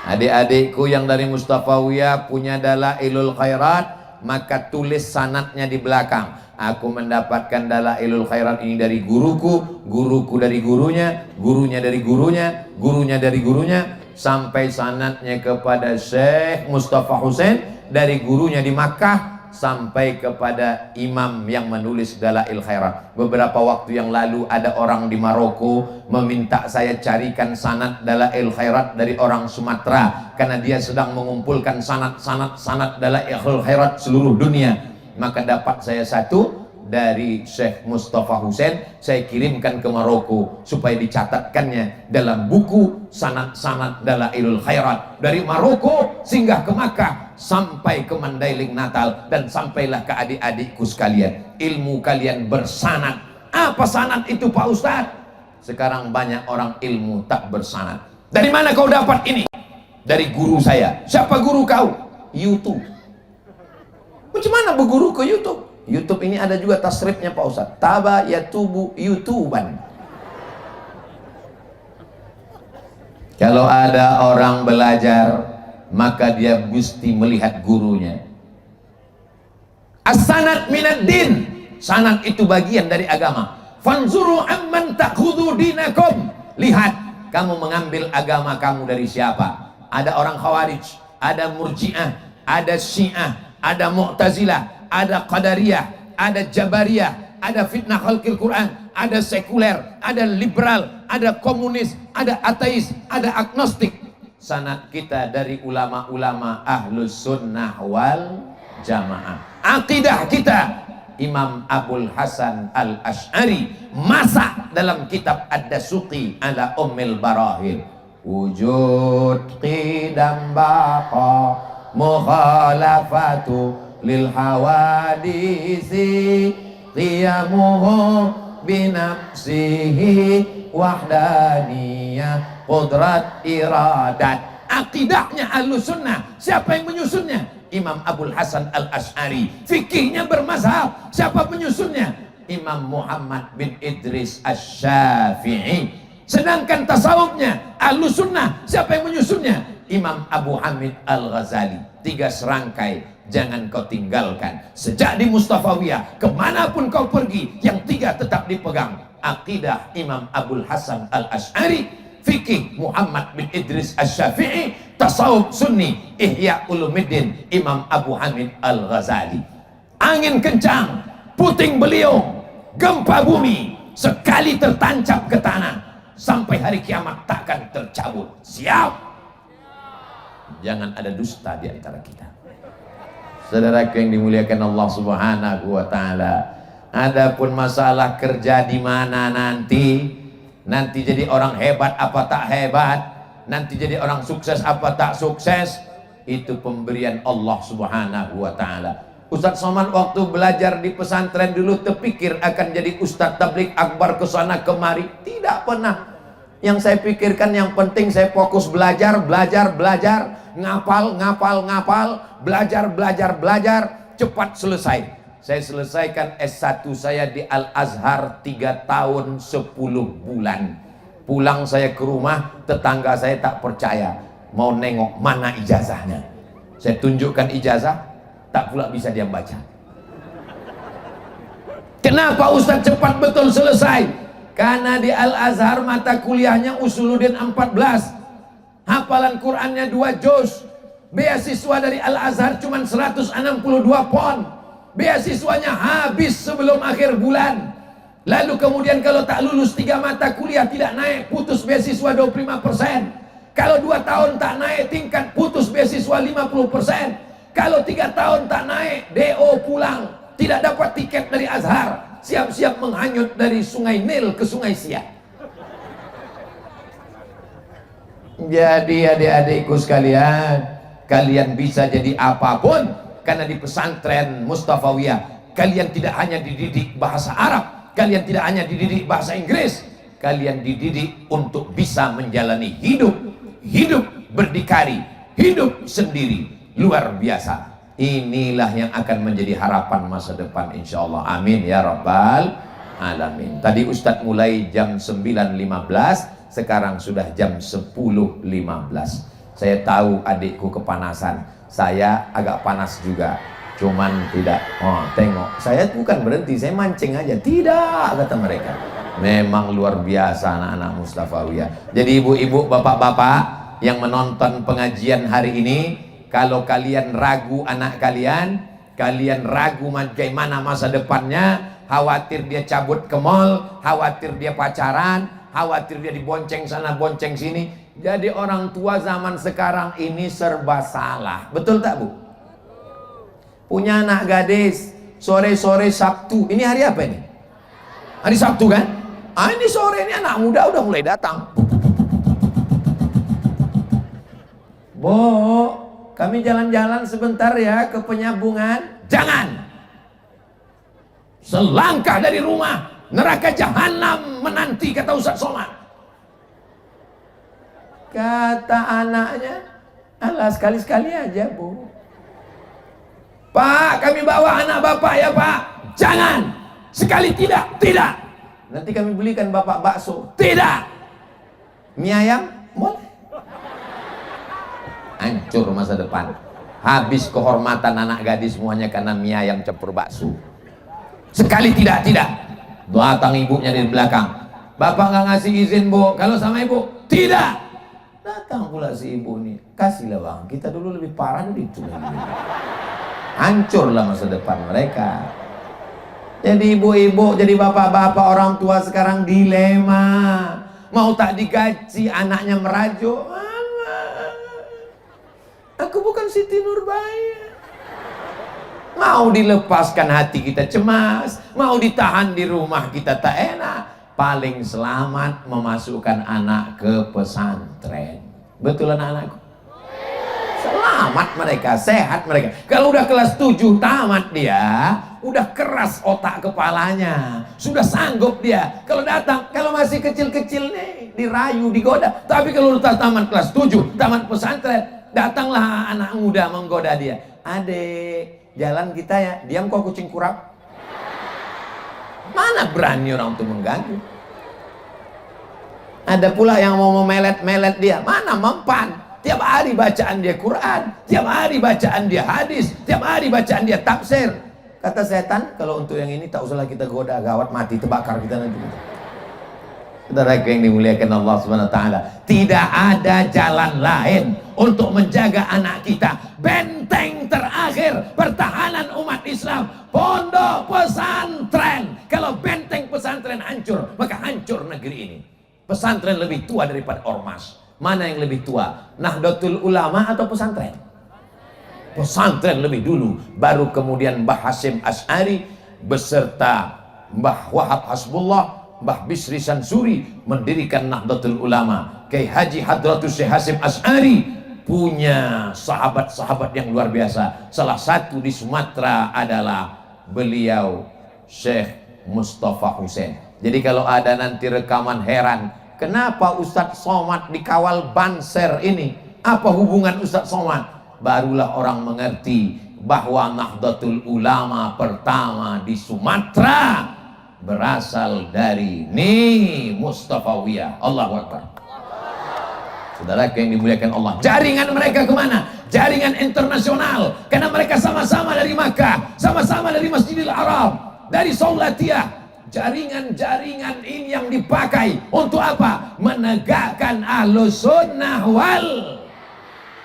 Adik-adikku yang dari Mustafawiyah punya Dalailul Khairat, maka tulis sanadnya di belakang. Aku mendapatkan Dalailul Khairat ini dari guruku, guruku dari gurunya, gurunya dari gurunya, gurunya dari gurunya, sampai sanadnya kepada Syekh Mustafa Hussein dari gurunya di Makkah, sampai kepada imam yang menulis Dalail Khairat. Beberapa waktu yang lalu ada orang di Maroko meminta saya carikan sanad Dalail Khairat dari orang Sumatera, karena dia sedang mengumpulkan sanad Dalail Khairat seluruh dunia. Maka dapat saya satu dari Syekh Mustafa Hussein, saya kirimkan ke Maroko supaya dicatatkannya dalam buku sanad-sanad Dalailul Khairat dari Maroko singgah ke Makkah sampai ke Mandailing Natal, dan sampailah ke adik-adikku sekalian. Ilmu kalian bersanad. Apa sanad itu Pak Ustadz? Sekarang banyak orang ilmu tak bersanad. Dari mana kau dapat ini? Dari guru saya. Siapa guru kau? YouTube. Macam mana berguru ke YouTube? YouTube ini ada juga tasrifnya Pak Ustadz. Taba yatubu YouTuban. Kalau ada orang belajar, maka dia mesti melihat gurunya. As-sanad minad din. Sanad itu bagian dari agama. Fanzuru amman ta'khudhu dinakum. Lihat kamu mengambil agama kamu dari siapa. Ada orang Khawarij, ada Murji'ah, ada Syiah, ada Mu'tazilah, ada Qadariyah, ada Jabariyah, ada fitnah khalqil Quran, ada sekuler, ada liberal, ada komunis, ada ateis, ada agnostik. Sanad kita dari ulama-ulama Ahlus Sunnah wal Jamaah. Akidah kita Imam Abul Hasan Al-Ash'ari masak dalam kitab Ad-Dasuqi ala Ummil Barahil. Wujud qidam baqa mukhalafatu lil hawadisi qiyamuhu binafsihi wahdaniyah qudrat iradat. Akidahnya Ahlus Sunnah. Siapa yang menyusunnya? Imam Abul Hasan Al-Ash'ari. Fikihnya bermazhab. Siapa penyusunnya? Imam Muhammad bin Idris Asy-Syafi'i. Sedangkan tasawufnya Ahlus Sunnah, siapa yang menyusunnya? Imam Abu Hamid Al-Ghazali. 3 serangkai, jangan kau tinggalkan. Sejak di Mustafawiyah, kemanapun kau pergi, yang 3 tetap dipegang. Akidah Imam Abul Hasan Al-Ash'ari, fikih Muhammad bin Idris Asy-Syafi'i, tasawuf Sunni Ihya Ulumuddin Imam Abu Hamid Al-Ghazali. Angin kencang, puting beliung, gempa bumi, sekali tertancap ke tanah, sampai hari kiamat takkan tercabut. Siap? Jangan ada dusta di antara kita. Saudaraku yang dimuliakan Allah Subhanahu wa taala. Adapun masalah kerja di mana nanti jadi orang hebat apa tak hebat, nanti jadi orang sukses apa tak sukses, itu pemberian Allah Subhanahu wa taala. Ustadz Somad waktu belajar di pesantren dulu terpikir akan jadi ustadz tabligh akbar kesana kemari, tidak pernah. Yang saya pikirkan yang penting saya fokus belajar, ngapal, belajar, cepat selesai. Saya selesaikan S1 saya di Al-Azhar 3 tahun 10 bulan. Pulang saya ke rumah, tetangga saya tak percaya, mau nengok mana ijazahnya. Saya tunjukkan ijazah, tak pula bisa dia baca. Kenapa Ustaz cepat betul selesai? Karena di Al-Azhar mata kuliahnya Usuluddin 14, hafalan Qurannya 2 juz. Beasiswa dari Al-Azhar cuma 162 pon. Beasiswanya habis sebelum akhir bulan. Lalu kemudian kalau tak lulus 3 mata kuliah tidak naik, putus beasiswa 25%. Kalau 2 tahun tak naik tingkat, putus beasiswa 50%. Kalau 3 tahun tak naik, DO pulang, tidak dapat tiket dari Azhar, siap-siap menghanyut dari sungai Nil ke sungai Siak. Jadi adik-adikku sekalian, kalian bisa jadi apapun. Karena di pesantren Mustafawiyah, kalian tidak hanya dididik bahasa Arab, kalian tidak hanya dididik bahasa Inggris, kalian dididik untuk bisa menjalani hidup berdikari, hidup sendiri. Luar biasa. Inilah yang akan menjadi harapan masa depan insyaallah. Amin ya rabbal alamin. Tadi Ustadz mulai jam 9.15, sekarang sudah jam 10.15. Saya tahu adikku kepanasan, saya agak panas juga, cuman tidak. Oh tengok, saya bukan berhenti, saya mancing aja. Tidak, kata mereka. Memang luar biasa anak-anak Mustafawiyah. Jadi ibu-ibu, bapak-bapak yang menonton pengajian hari ini, kalau kalian ragu anak kalian, Kalian ragu bagaimana masa depannya, khawatir dia cabut ke mall, khawatir dia pacaran, khawatir dia dibonceng sana bonceng sini. Jadi orang tua zaman sekarang ini serba salah. Betul tak Bu? Punya anak gadis, sore-sore Sabtu, ini hari apa ini? Hari Sabtu kan? Ah, ini sore ini anak muda udah mulai datang. Bu, kami jalan-jalan sebentar ya ke penyambungan. Jangan. Selangkah dari rumah, neraka jahanam menanti, kata Ustaz Somad. Kata anaknya, alah sekali-sekali aja Bu. Pak, kami bawa anak bapak ya Pak. Jangan. Sekali tidak. Tidak. Nanti kami belikan bapak bakso. Tidak. Mie ayam? Boleh. Hancur masa depan. Habis kehormatan anak gadis semuanya karena mie ayam campur bakso. Sekali tidak. Tidak. Datang ibunya dari belakang. Bapak nggak ngasih izin Bu. Kalau sama ibu, tidak. Datang pula si ibu nih. Kasihlah Bang. Kita dulu lebih parah dari itu. Hancurlah masa depan mereka. Jadi ibu-ibu, jadi bapak-bapak, orang tua sekarang dilema. Mau tak digaji, anaknya merajuk. Aku bukan Siti Nurbaya. Mau dilepaskan hati kita cemas, mau ditahan di rumah kita tak enak. Paling selamat memasukkan anak ke pesantren. Betul anak-anakku? Selamat mereka, sehat mereka. Kalau udah kelas 7 tamat dia, udah keras otak kepalanya, sudah sanggup dia. Kalau datang, kalau masih kecil-kecil nih, dirayu, digoda. Tapi kalau udah tamat kelas 7, tamat pesantren, datanglah anak muda menggoda dia. Adek, jalan kita ya, diam kok kucing kurap. Mana berani orang itu mengganggu. Ada pula yang mau memelet-melet dia, mana mempan. Tiap hari bacaan dia Quran, tiap hari bacaan dia hadis, tiap hari bacaan dia tafsir. Kata setan, kalau untuk yang ini tak usahlah kita goda, gawat mati, terbakar kita nanti. Saudara yang dimuliakan Allah Subhanahu wa taala, tidak ada jalan lain untuk menjaga anak kita. Benteng terakhir pertahanan umat Islam, pondok pesantren. Kalau benteng pesantren hancur, maka hancur negeri ini. Pesantren lebih tua daripada ormas. Mana yang lebih tua? Nahdlatul Ulama atau pesantren? Pesantren lebih dulu, baru kemudian Mbah Hasyim Asy'ari beserta Mbah Wahab Hasbullah, Mbah Bisri Sansuri mendirikan Nahdlatul Ulama. Kiai Haji Hadratus Syekh Hasyim Asy'ari punya sahabat-sahabat yang luar biasa. Salah satu di Sumatera adalah beliau Syekh Mustafa Hussein. Jadi kalau ada nanti rekaman heran, kenapa Ustadz Somad dikawal banser ini? Apa hubungan Ustadz Somad? Barulah orang mengerti bahwa Nahdlatul Ulama pertama di Sumatera berasal dari Mustafawiyah. Allahu Akbar. Saudara yang dimuliakan Allah, jaringan mereka kemana? Jaringan internasional, karena mereka sama-sama dari Makkah, sama-sama dari Masjidil Haram, dari Saulatiyah. Jaringan-jaringan ini yang dipakai untuk apa? Menegakkan Ahlus Sunnah wal.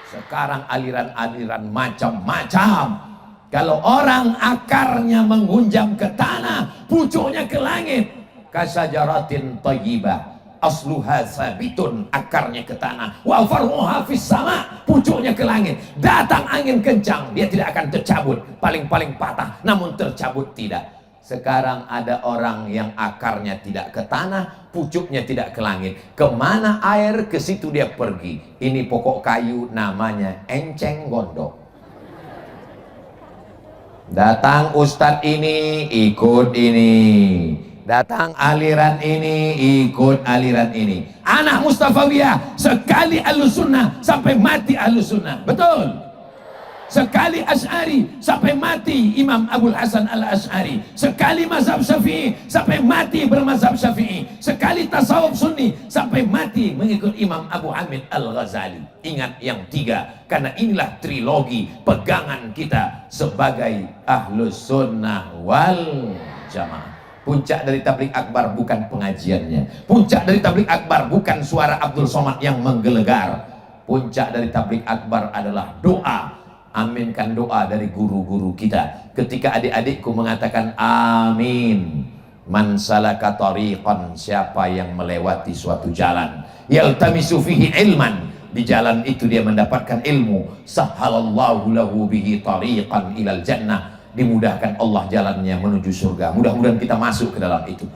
Sekarang aliran-aliran macam-macam. Kalau orang akarnya menghunjam ke tanah, pucuknya ke langit. Kasajaratin thayyibah, asluha sabitun, akarnya ke tanah. Wa far'uha fis sama, pucuknya ke langit. Datang angin kencang, dia tidak akan tercabut. Paling-paling patah, namun tercabut tidak. Sekarang ada orang yang akarnya tidak ke tanah, pucuknya tidak ke langit. Kemana air, ke situ dia pergi. Ini pokok kayu namanya enceng gondok. Datang ustadz ini, ikut ini. Datang aliran ini, ikut aliran ini. Anak Mustafawiyah, sekali Ahlus Sunnah sampai mati Ahlus Sunnah. Betul? Sekali Asy'ari sampai mati Imam Abul Hasan Al-Asy'ari. Sekali mazhab Syafi'i sampai mati bermazhab Syafi'i. Sekali tasawuf Sunni sampai mati mengikut Imam Abu Hamid Al-Ghazali. Ingat yang tiga, karena inilah trilogi pegangan kita sebagai Ahlus Sunnah wal Jamaah. Puncak dari tabligh akbar bukan pengajiannya. Puncak dari tabligh akbar bukan suara Abdul Somad yang menggelegar. Puncak dari tabligh akbar adalah doa. Aminkan doa dari guru-guru kita. Ketika adik-adikku mengatakan amin. Man salaka tariqan, siapa yang melewati suatu jalan, yaltamisu fihi ilman, di jalan itu dia mendapatkan ilmu, sahhalallahu lahu bihi tariqan ilal jannah, dimudahkan Allah jalannya menuju surga. Mudah-mudahan kita masuk ke dalam itu.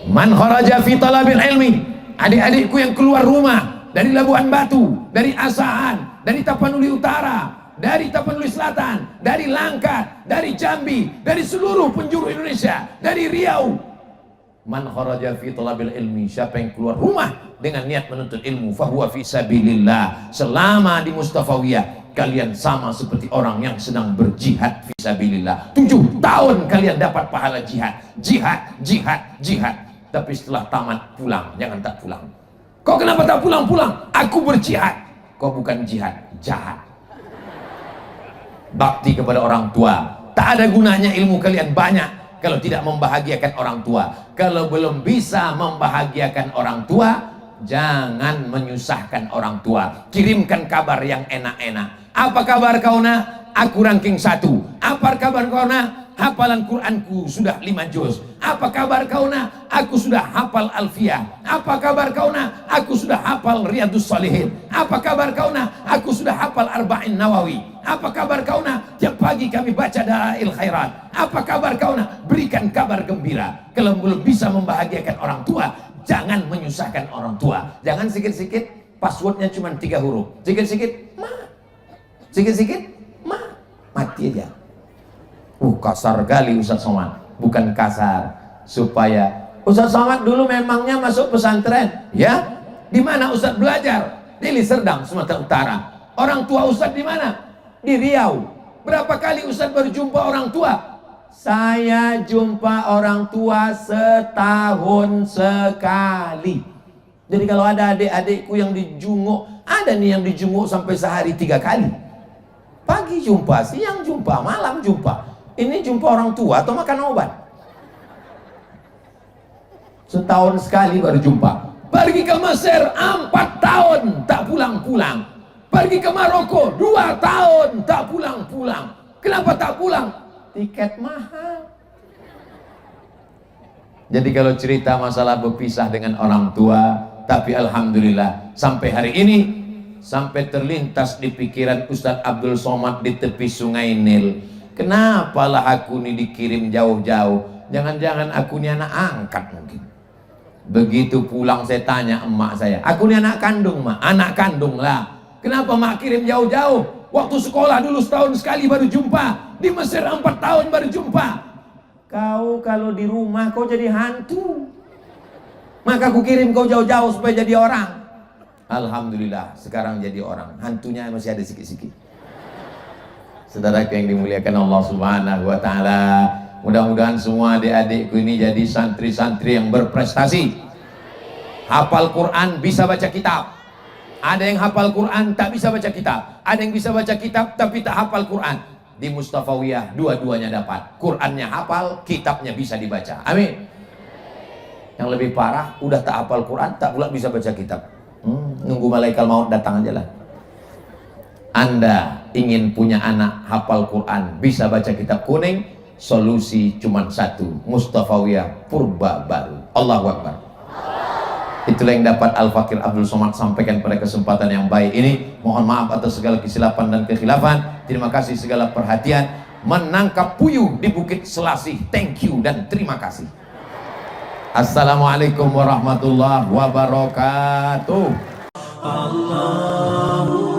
Man kharaja fi talabil ilmi, adik-adikku yang keluar rumah dari Labuan Batu, dari Asahan, dari Tapanuli Utara, dari Tapanuli Selatan, dari Langkat, dari Jambi, dari seluruh penjuru Indonesia, dari Riau. Man kharaja fi talabil ilmi, siapa yang keluar rumah dengan niat menuntut ilmu, fahuwa fi sabilillah, selama di Mustafawiyah kalian sama seperti orang yang sedang berjihad fi sabilillah. 7 tahun kalian dapat pahala jihad, jihad, jihad, jihad. Tapi setelah tamat pulang, jangan tak pulang. Kau kenapa tak pulang-pulang? Aku berjihad. Kau bukan jihad, jahat. Bakti kepada orang tua, tak ada gunanya ilmu kalian banyak kalau tidak membahagiakan orang tua. Kalau belum bisa membahagiakan orang tua, jangan menyusahkan orang tua. Kirimkan kabar yang enak-enak. Apa kabar kau nak? Aku ranking 1. Apa kabar kau nak? Hafalan Quranku sudah 5 juz. Apa kabar kau nak? Aku sudah hafal Alfiyah. Apa kabar kau nak? Aku sudah hafal Riyadus Shalihin. Apa kabar kau nak? Aku sudah hafal Arba'in Nawawi. Apa kabar kau nak? Tiap pagi kami baca Dalail Khairat. Apa kabar kau nak? Berikan kabar gembira. Kalau belum bisa membahagiakan orang tua, jangan menyusahkan orang tua. Jangan sikit-sikit passwordnya cuma 3 huruf. Sikit-sikit ma. Sikit-sikit ma. Mati aja. Kasar kali Ustaz Somad. Bukan kasar, supaya Ustaz Somad dulu memangnya masuk pesantren, ya? Di mana Ustaz belajar? Di Li Serdang, Sumatera Utara. Orang tua Ustaz di mana? Di Riau. Berapa kali Ustaz berjumpa orang tua? Saya jumpa orang tua setahun sekali. Jadi kalau ada adik-adikku yang dijunguk, ada nih yang dijunguk sampai sehari 3 kali. Pagi jumpa, siang jumpa, malam jumpa. Ini jumpa orang tua atau makan obat? Setahun sekali baru jumpa. Pergi ke Mesir 4 tahun tak pulang-pulang. Pergi ke Maroko 2 tahun tak pulang-pulang. Kenapa tak pulang? Tiket mahal. Jadi kalau cerita masalah berpisah dengan orang tua, tapi alhamdulillah sampai hari ini, sampai terlintas di pikiran Ustadz Abdul Somad di tepi sungai Nil, kenapalah aku ini dikirim jauh-jauh? Jangan-jangan aku ini anak angkat mungkin. Begitu pulang saya tanya emak saya, aku ini anak kandung mak. Anak kandung lah. Kenapa mak kirim jauh-jauh? Waktu sekolah dulu setahun sekali baru jumpa. Di Mesir 4 tahun baru jumpa. Kau kalau di rumah kau jadi hantu. Maka aku kirim kau jauh-jauh supaya jadi orang. Alhamdulillah sekarang jadi orang. Hantunya masih ada sikit-sikit. Saudara yang dimuliakan Allah Subhanahu wa taala, mudah-mudahan semua adik-adikku ini jadi santri-santri yang berprestasi. Hafal Quran, bisa baca kitab. Ada yang hafal Quran tak bisa baca kitab. Ada yang bisa baca kitab tapi tak hafal Quran. Di Mustafawiyah dua-duanya dapat. Qurannya hafal, kitabnya bisa dibaca. Amin. Yang lebih parah, udah tak hafal Quran, tak pula bisa baca kitab. Nunggu malaikat maut datang aja lah. Anda ingin punya anak hafal Quran, bisa baca kitab kuning, solusi cuma satu, Mustafawiyah Purba Baru. Allahu Akbar. Itulah yang dapat Al-Fakir Abdul Somad sampaikan pada kesempatan yang baik ini. Mohon maaf atas segala kesilapan dan kekhilafan. Terima kasih segala perhatian. Menangkap puyuh di Bukit Selasih. Thank you dan terima kasih. Assalamualaikum warahmatullahi wabarakatuh. Allah